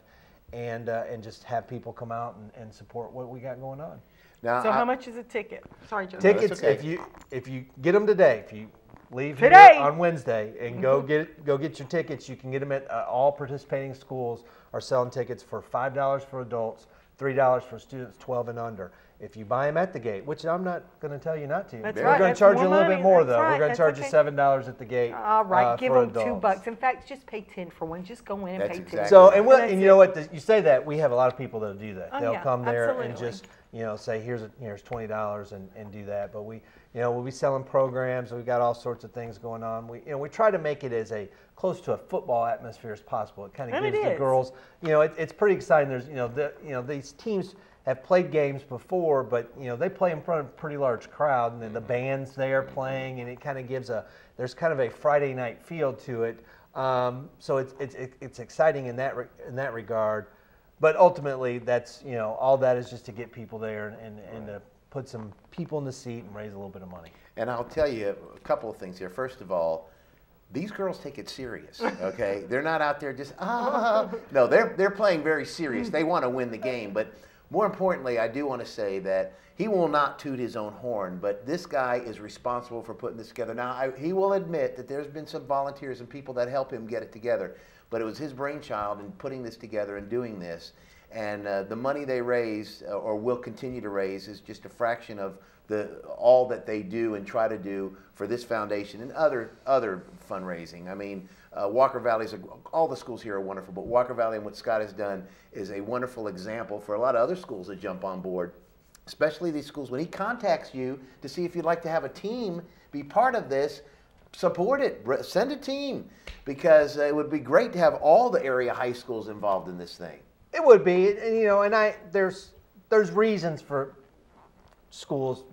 and just have people come out and support what we got going on. Now, so how much is a ticket? Sorry, Joe. Tickets, if you get them today, if you leave today on Wednesday and go get your tickets, you can get them at all participating schools are selling tickets for $5 for adults, $3 for students 12 and under. If you buy them at the gate, which I'm not going to tell you not to. We're going to charge you a little bit more, though. We're going to charge you $7 at the gate. All right, give them $2. In fact, just pay 10 for one. Just go in and pay 10. So, and you know what? You say that, we have a lot of people that do that. They'll come there and just say here's $20 and do that. But we'll be selling programs. We've got all sorts of things going on. We try to make it as close to a football atmosphere as possible. It kind of gives the girls, it's pretty exciting. There's these teams have played games before, but they play in front of a pretty large crowd, and then the band's there playing, and it kind of gives there's kind of a Friday night feel to it. So it's exciting in that regard. But ultimately, that's all that is just to get people there and to put some people in the seat and raise a little bit of money. And I'll tell you a couple of things here. First of all, these girls take it serious, okay? They're not out there just, No, they're playing very serious. They want to win the game. But more importantly, I do want to say that he will not toot his own horn, but this guy is responsible for putting this together. Now, he will admit that there's been some volunteers and people that help him get it together, but it was his brainchild in putting this together and doing this. And the money they raise, or will continue to raise, is just a fraction of all that they do and try to do for this foundation and other fundraising. I mean, Walker Valley's, all the schools here are wonderful, but Walker Valley and what Scott has done is a wonderful example for a lot of other schools that jump on board, especially these schools. When he contacts you to see if you'd like to have a team be part of this, support it, send a team, because it would be great to have all the area high schools involved in this thing. It would be, and there's reasons for schools,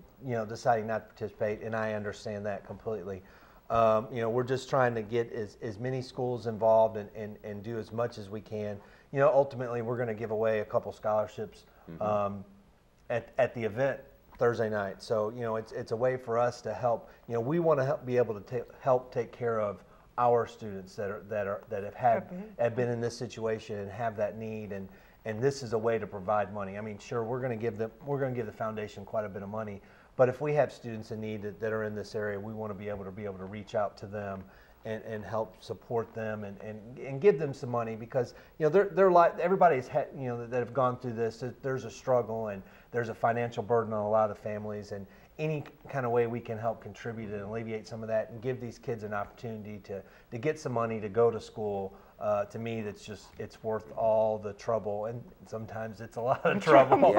deciding not to participate, and I understand that completely. We're just trying to get as many schools involved and do as much as we can. Ultimately, we're going to give away a couple scholarships at the event Thursday night. So, it's a way for us to help. We want to be able to help take care of our students that have been in this situation and have that need, and this is a way to provide money. I mean, sure, we're going to give the foundation quite a bit of money, but if we have students in need that are in this area, we want to be able to reach out to them and help support them and give them some money, because they're like everybody's that have gone through this. There's a struggle and there's a financial burden on a lot of families, and any kind of way we can help contribute and alleviate some of that and give these kids an opportunity to get some money to go to school, to me, it's worth all the trouble, and sometimes it's a lot of trouble,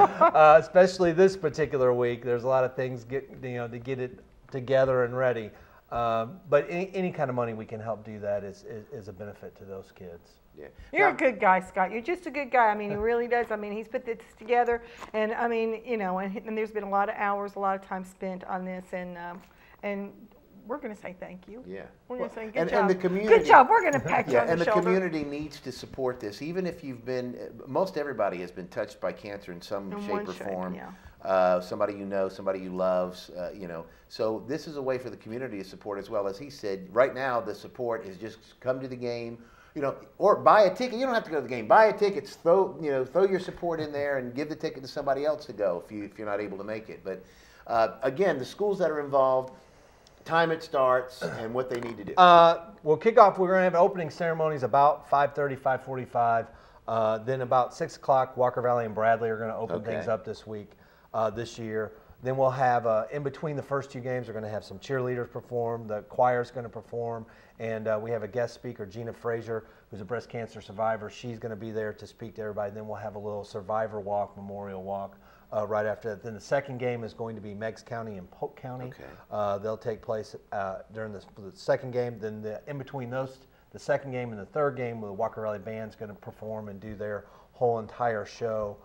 especially this particular week. There's a lot of things to get it together and ready. But any kind of money we can help do that is a benefit to those kids. Yeah. You're a good guy, Scott. You're just a good guy. I mean, he really does. I mean, he's put this together, and I mean, and there's been a lot of hours, a lot of time spent on this, and we're going to say thank you. Yeah. We're going to say good job. And the community, good job. We're going to pat you on the and the shoulder. community needs to support this, even if you've been. Most everybody has been touched by cancer in some shape or form. Yeah. Somebody you know, somebody you love, So this is a way for the community to support as well. As he said, right now the support is just come to the game, or buy a ticket. You don't have to go to the game. Buy a ticket. Throw your support in there and give the ticket to somebody else to go if you're not able to make it. But again, the schools that are involved, time it starts, and what they need to do. We'll kick off. We're going to have opening ceremonies about 5:30, 5:45. Then about 6 o'clock, Walker Valley and Bradley are going to open things up this week. This year. Then we'll have, in between the first two games, we're going to have some cheerleaders perform, the choir's going to perform, and we have a guest speaker, Gina Frazier, who's a breast cancer survivor. She's going to be there to speak to everybody. Then we'll have a little survivor walk, memorial walk right after that. Then the second game is going to be Meigs County and Polk County. They'll take place during the second game. Then in between those, the second game and the third game, the Walker Valley Band's going to perform and do their whole entire show.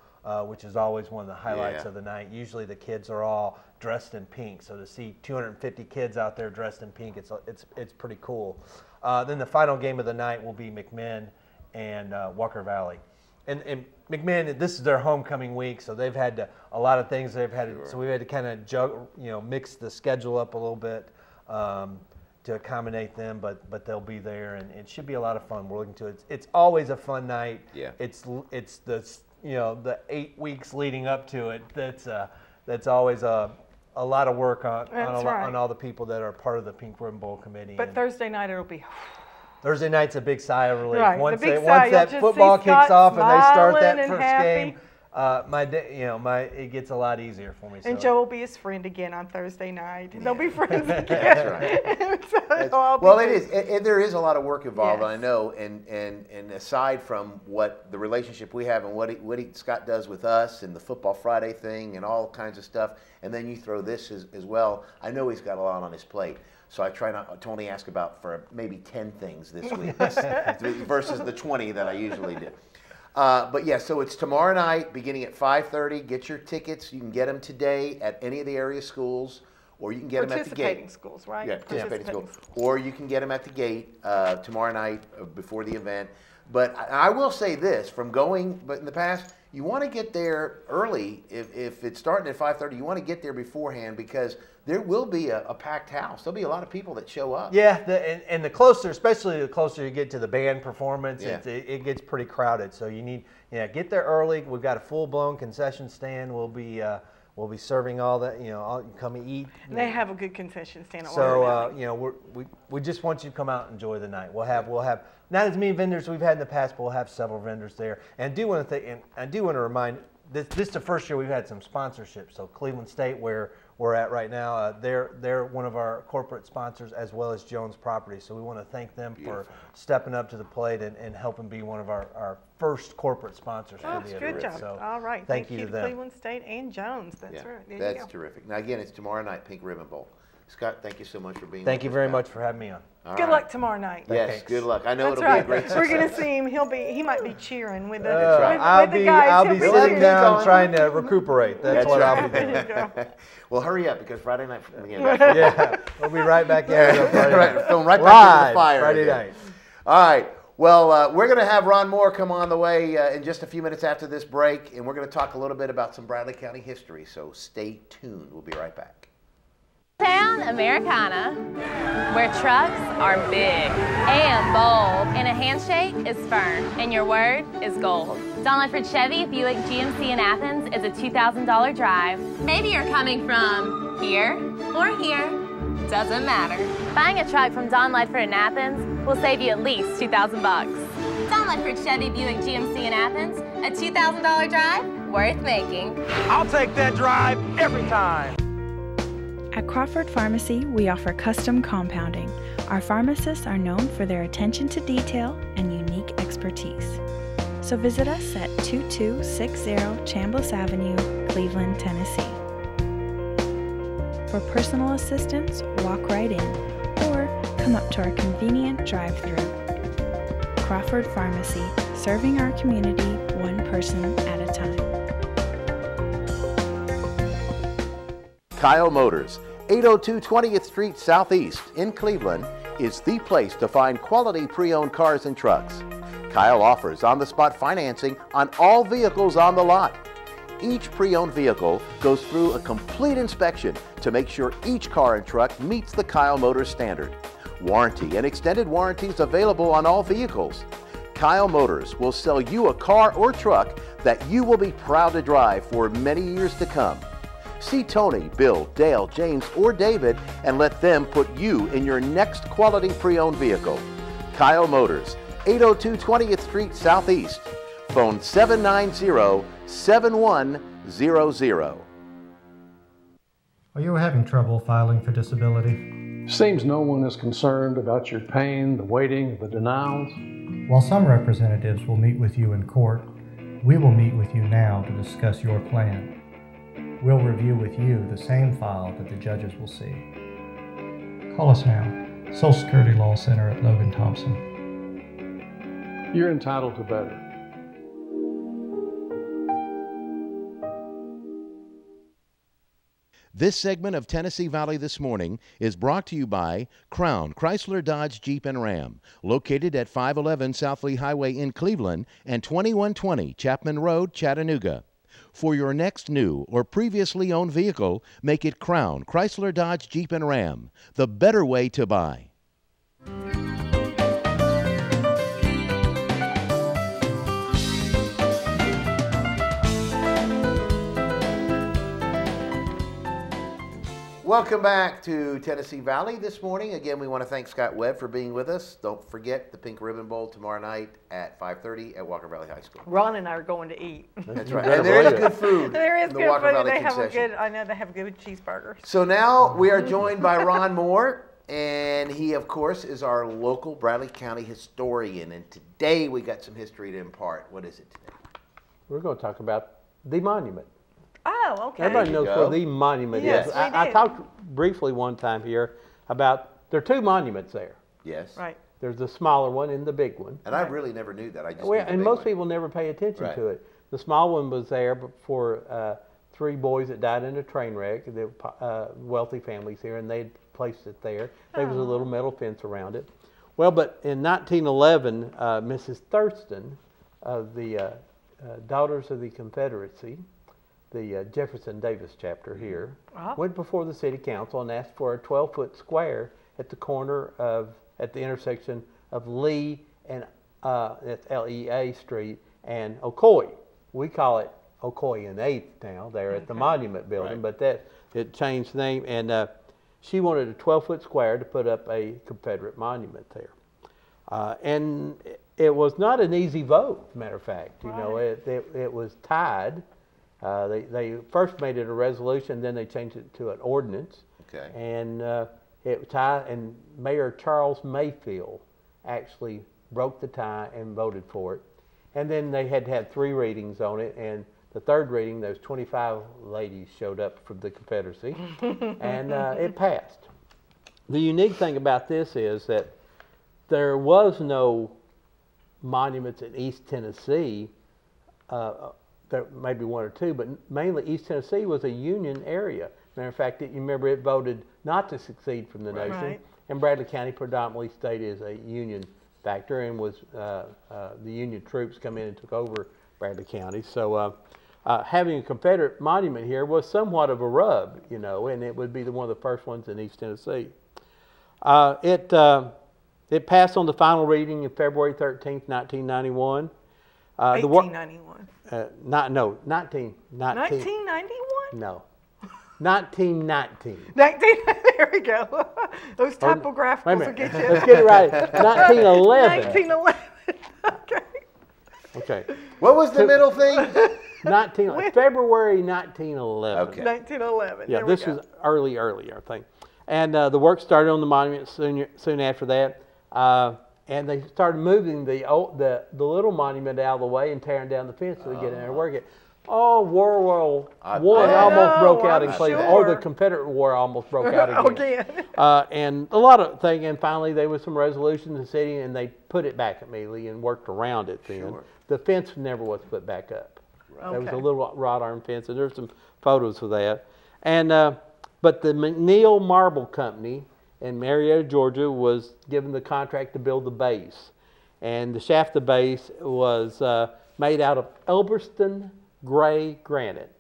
Which is always one of the highlights of the night. Usually the kids are all dressed in pink, so to see 250 kids out there dressed in pink, it's pretty cool. Then the final game of the night will be McMinn and Walker Valley. And McMinn, this is their homecoming week, so they've had a lot of things they've had. So we've had to kind of mix the schedule up a little bit to accommodate them, but they'll be there, and it should be a lot of fun. We're looking to it. It's always a fun night. Yeah. It's the 8 weeks leading up to it. That's always a lot of work on all the people that are part of the Pink Ribbon Bowl committee. But Thursday night it'll be. Thursday night's a big sigh of relief. Right, Once that football kicks off and they start that first game, it gets a lot easier for me. And Joe will be his friend again on Thursday night. They'll be friends again. That's right. Well, it is. There is a lot of work involved, I know. And aside from what the relationship we have and what Scott does with us and the Football Friday thing and all kinds of stuff, and then you throw this as well, I know he's got a lot on his plate. So I try not to only ask about for maybe 10 things this week versus the 20 that I usually do. But yeah, so it's tomorrow night beginning at 5:30. Get your tickets. You can get them today at any of the area schools, or you can get them at the gate. Participating schools, right? Yeah, participating schools. Or you can get them at the gate tomorrow night before the event. But I will say this, from going, but in the past, you want to get there early. If it's starting at 5:30, you want to get there beforehand because there will be a packed house. There'll be a lot of people that show up. Yeah, and the closer, especially the closer you get to the band performance, Yeah. it gets pretty crowded. So you need, get there early. We've got a full-blown concession stand. We'll be serving all that. Come and eat. They have a good concession stand. So we just want you to come out and enjoy the night. We'll have not as many vendors we've had in the past, but we'll have several vendors there. And I do want to remind this is the first year we've had some sponsorships. So Cleveland State, where we're at right now, they're one of our corporate sponsors, as well as Jones Property. So we want to thank them for stepping up to the plate and helping be one of our first corporate sponsors for the event. Good job. So all right. Thank you to them. Cleveland State and Jones. That's right. That's terrific. Now again, it's tomorrow night, Pink Ribbon Bowl. Scott, thank you so much for being. Thank you very much for having me on. Good luck tomorrow night. Yes, Thanks. good luck. I know That's it'll right. be a great success. We're going to see him. He might be cheering with the, I'll with the guys. I'll He'll be sitting cheering. down trying to recuperate. That's what I'll be doing. Well, hurry up because Friday night. Yeah, we'll be right back in. Film right back Live, into the fire. Friday again. night. All right. Well, we're going to have Ron Moore come on the way in just a few minutes after this break, and we're going to talk a little bit about some Bradley County history. So stay tuned. We'll be right back. Town Americana, where trucks are big and bold, and a handshake is firm, and your word is gold. Don Ledford Chevy Buick GMC in Athens is a $2,000 drive. Maybe you're coming from here or here, doesn't matter. Buying a truck from Don Ledford in Athens will save you at least $2,000 bucks. Don Ledford Chevy Buick GMC in Athens, a $2,000 drive worth making. I'll take that drive every time. At Crawford Pharmacy, we offer custom compounding. Our pharmacists are known for their attention to detail and unique expertise. So visit us at 2260 Chambliss Avenue, Cleveland, Tennessee. For personal assistance, walk right in or come up to our convenient drive-thru. Crawford Pharmacy, serving our community one person at a time. Kyle Motors, 802 20th Street Southeast in Cleveland, is the place to find quality pre-owned cars and trucks. Kyle offers on-the-spot financing on all vehicles on the lot. Each pre-owned vehicle goes through a complete inspection to make sure each car and truck meets the Kyle Motors standard. Warranty and extended warranties available on all vehicles. Kyle Motors will sell you a car or truck that you will be proud to drive for many years to come. See Tony, Bill, Dale, James, or David and let them put you in your next quality pre-owned vehicle. Kyle Motors, 802 20th Street Southeast. Phone 790-7100. Are you having trouble filing for disability? Seems no one is concerned about your pain, the waiting, the denials. While some representatives will meet with you in court, we will meet with you now to discuss your plan. We'll review with you the same file that the judges will see. Call us now. Social Security Law Center at Logan Thompson. You're entitled to better. This segment of Tennessee Valley This Morning is brought to you by Crown Chrysler Dodge Jeep and Ram, located at 511 South Lee Highway in Cleveland and 2120 Chapman Road, Chattanooga. For your next new or previously owned vehicle, make it Crown Chrysler Dodge Jeep and Ram, the better way to buy. Welcome back to Tennessee Valley This Morning. Again, we want to thank Scott Webb for being with us. Don't forget the Pink Ribbon Bowl tomorrow night at 5:30 at Walker Valley High School. Ron and I are going to eat. That's right. And there is good food. There is in the good Walker food. Valley They have a concession. good. I know they have good cheeseburgers. So now we are joined by Ron Moore, and he, of course, is our local Bradley County historian. And today we got some history to impart. What is it today? We're going to talk about the monument. Oh, okay. Everybody knows where the monument Yes, is. we I do. talked briefly one time here about there are two monuments there. Yes. Right. There's the smaller one and the big one. And I really never knew that. I just Well, knew the and big most one. people never pay attention Right. to it. The small one was there for 3 boys that died in a train wreck. They were wealthy families here, and they placed it there. There was a little metal fence around it. Well, but in 1911, Mrs. Thurston of the Daughters of the Confederacy, the Jefferson Davis chapter here, went before the city council and asked for a 12-foot square at the corner at the intersection of Lee and that's Lea Street and Ocoee. We call it Ocoee and 8th now, there at the Monument Building, but it changed the name, and she wanted a 12-foot square to put up a Confederate monument there. And it was not an easy vote, matter of fact. You know, it was tied. They first made it a resolution, then they changed it to an ordinance. Okay. And it tied, and Mayor Charles Mayfield actually broke the tie and voted for it. And then they had to have 3 readings on it, and the third reading, those 25 ladies showed up from the Confederacy, and it passed. The unique thing about this is that there was no monuments in East Tennessee. There may be 1 or 2, but mainly East Tennessee was a Union area. Matter of fact, you remember it voted not to secede from the nation, and Bradley County predominantly stayed as a Union factor, and was the Union troops come in and took over Bradley County. So having a Confederate monument here was somewhat of a rub, you know, and it would be one of the first ones in East Tennessee. It passed on the final reading in February 13th, 1991. 1891. 1991? No. 1919. There we go. Those typographicals will get you. Let's get it right. 1911. 1911. Okay. What was the middle thing? February 1911. Okay. 1911. Yeah, this was earlier, I think. And the work started on the monument soon after that. And they started moving the little monument out of the way and tearing down the fence so they get in there and work it. Oh, World War I almost broke out in Cleveland, or the Confederate War almost broke out again. And a lot of things, and finally there was some resolution in the city, and they put it back immediately and worked around it then. Sure. The fence never was put back up. Right. There was a little wrought iron fence, and there's some photos of that. And but the McNeil Marble Company in Marietta, Georgia, was given the contract to build the base. And the shaft of the base was made out of Elberston gray granite.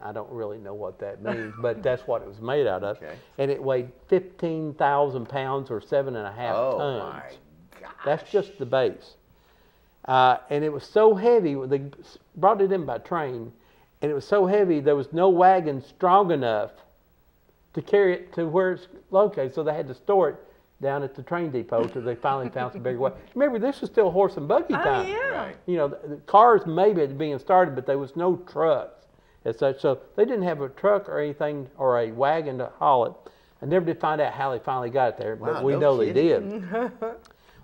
I don't really know what that means, but that's what it was made out of. Okay. And it weighed 15,000 pounds or 7.5 tons. Oh my gosh. That's just the base. And it was so heavy, they brought it in by train, and it was so heavy there was no wagon strong enough to carry it to where it's located, so they had to store it down at the train depot until they finally found some bigger wagon. Remember, this was still horse and buggy time. Yeah. Right. You know, the cars maybe had being started, but there was no trucks as such, so they didn't have a truck or anything or a wagon to haul it. I never did find out how they finally got it there, but we know they did.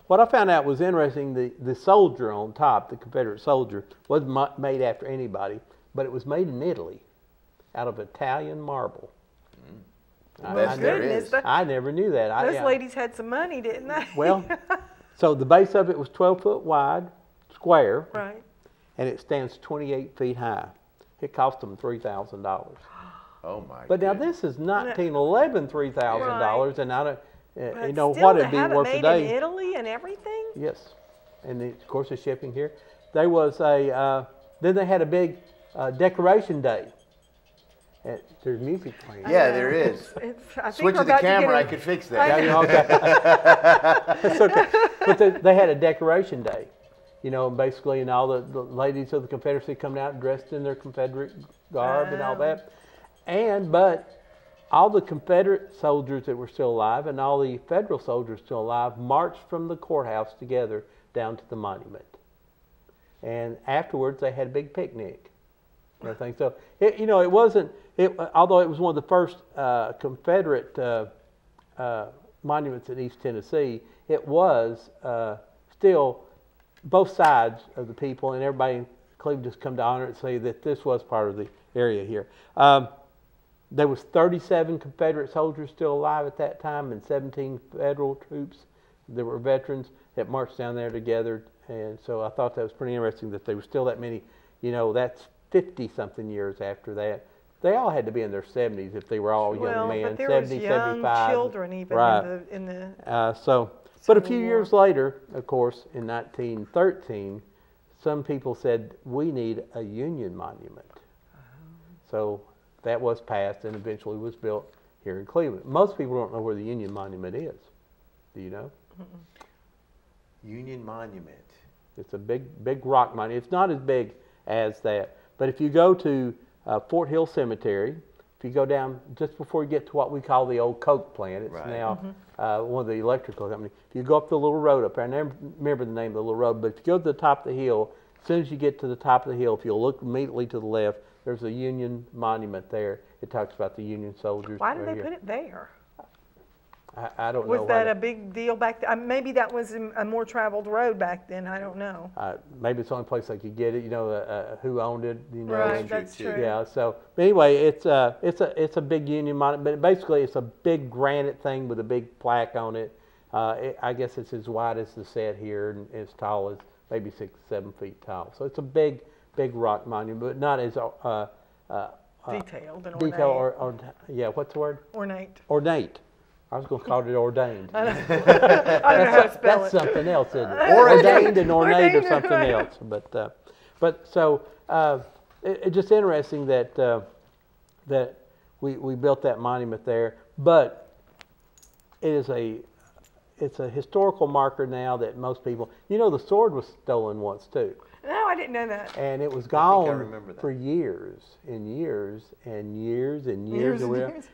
What I found out was interesting, the soldier on top, the Confederate soldier, wasn't made after anybody, but it was made in Italy out of Italian marble. I never knew that. Those ladies had some money, didn't they? Well, so the base of it was 12 foot wide, square, right, and it stands 28 feet high. It cost them $3,000. Oh my! But now this is 1911 $3,000, and I don't, you know still, what it'd be worth made today. In Italy and everything. Yes, and of course the shipping here. There was a then they had a big decoration day. There's music playing. Yeah, there is. Switch to the camera, I could fix that. It's okay. But they had a decoration day, you know, basically, and all the ladies of the Confederacy coming out dressed in their Confederate garb and all that. But all the Confederate soldiers that were still alive and all the Federal soldiers still alive marched from the courthouse together down to the monument. And afterwards, they had a big picnic. I think so. You know, it wasn't. Although it was one of the first Confederate monuments in East Tennessee, it was still both sides of the people, and everybody in Cleveland just come to honor it and say that this was part of the area here. There was 37 Confederate soldiers still alive at that time, and 17 Federal troops that were veterans that marched down there together. And so I thought that was pretty interesting that there were still that many. You know, that's 50-something years after that. They all had to be in their 70s if they were all young men, but there 70, was young 75. Children even right. in the but a few years later, of course, in 1913, some people said we need a Union monument. So that was passed and eventually was built here in Cleveland. Most people don't know where the Union Monument is. Do you know? Union Monument. It's a big rock monument. It's not as big as that. But if you go to Fort Hill Cemetery, if you go down just before you get to what we call the old Coke plant, it's now one of the electrical companies. If you go up the little road up there, I never remember the name of the little road, but if you go to the top of the hill, as soon as you get to the top of the hill, if you'll look immediately to the left, there's a Union monument there. It talks about the Union soldiers. Why did they put it there? I don't know. Was that a big deal back then? Maybe that was a more traveled road back then. I don't know. Maybe it's the only place they could get it. You know, who owned it? You know, right, that's true. Yeah. So, but anyway, it's a big Union monument, but basically it's a big granite thing with a big plaque on it. I guess it's as wide as the set here and as tall as maybe 6 or 7 feet tall. So it's a big rock monument, but not as detailed and detailed ornate. Yeah, what's the word? Ornate. Ornate. I was going to call it ordained. I don't know how to spell it. That's something else, isn't it? Ordained and ornate or something else. But so it's just interesting that that we built that monument there. But it's a historical marker now that most people. You know, the sword was stolen once too. No, I didn't know that. And it was gone for years and years and years and years.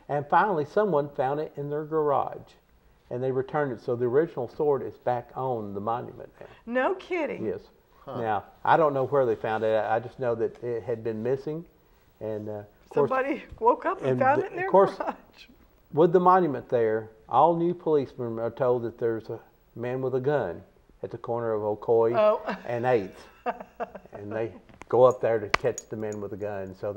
And finally, someone found it in their garage, and they returned it. So the original sword is back on the monument now. No kidding. Yes. Huh. Now, I don't know where they found it. I just know that it had been missing. And somebody woke up and found it in their garage. With the monument there, all new policemen are told that there's a man with a gun at the corner of Ocoee and 8th. And they go up there to catch the men with a gun. So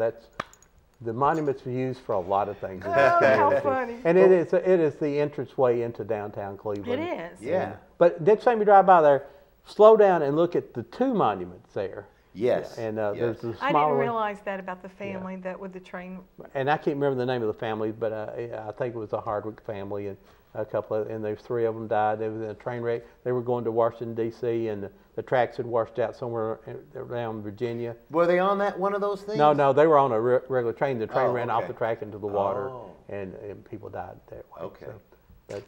the monuments are used for a lot of things. How funny. And it is the entranceway into downtown Cleveland. It is. Yeah. But next time you drive by there, slow down and look at the 2 monuments there. Yes. And there's the smaller I didn't realize that about the family that with the train. And I can't remember the name of the family, but I think it was a Hardwick family, and a couple of, and there's 3 of them died. They was in a train wreck. They were going to Washington D.C. and the tracks had washed out somewhere around Virginia. Were they on one of those things? No, they were on a regular train. The train ran off the track into the water, and people died that way. Okay. So,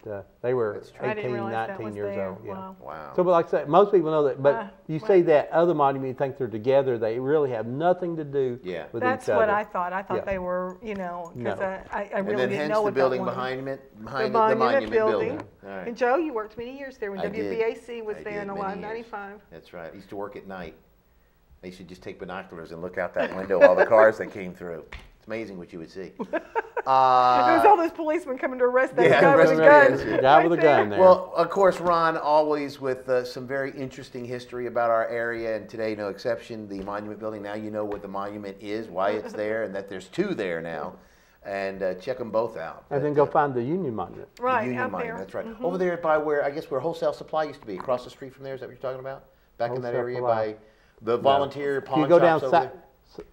but they were 18, 19 years old. Yeah. Wow. So, but like I said, most people know that. But you see that other monument, you think they're together. They really have nothing to do with each other. That's what I thought. I thought they were, you know, because I really didn't know what the building that behind the monument building. All right. And Joe, you worked many years there when WBAC was there in 95. That's right. I used to work at night. They should just take binoculars and look out that window, all the cars that came through. It's amazing what you would see. There was all those policemen coming to arrest that guy with a gun. The guy with a gun there. Well, of course, Ron, always with some very interesting history about our area, and today no exception, the monument building. Now you know what the monument is, why it's there, and that there's 2 there now. And check them both out. And then go find the Union Monument. Right, the Union out Monument, there. that's right. Over there by where Wholesale Supply used to be, across the street from there, is that what you're talking about? Back in that area by the volunteer pawn shops over there?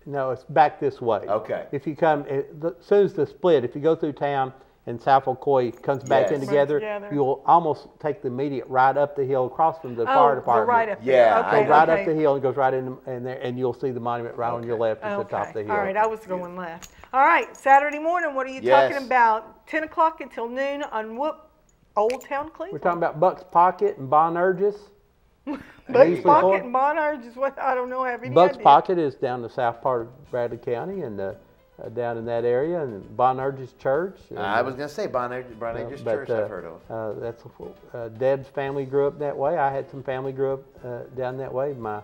No, it's back this way. Okay. If you come, as soon as the split, if you go through town and South Ocoee comes back in together, you'll almost take the immediate right up the hill across from the fire department. Right up there. Okay, go right up the hill and goes right in there, and you'll see the monument right on your left at the top of the hill. All right, I was going left. All right, Saturday morning, what are you talking about? 10 o'clock until noon on Old Town Cleveland. We're talking about Buck's Pocket and Bon Urgis. Buck's Pocket and Bon Urgis, what? I don't know. Have any Buck's idea. Pocket is down the south part of Bradley County and down in that area, and Bon Urgis Church. I was going to say Bon Urgis Church. I've heard of. That's Deb's family grew up that way. I had some family grew up down that way. My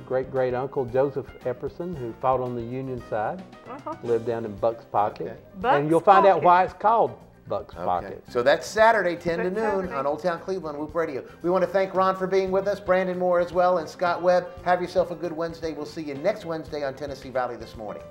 great uncle Joseph Epperson, who fought on the Union side, lived down in Buck's Pocket, and you'll find out why it's called Buck's Pocket. So that's Saturday, 10 to noon on Old Town Cleveland Whoop Radio. We want to thank Ron for being with us, Brandon Moore as well, and Scott Webb. Have yourself a good Wednesday. We'll see you next Wednesday on Tennessee Valley This Morning.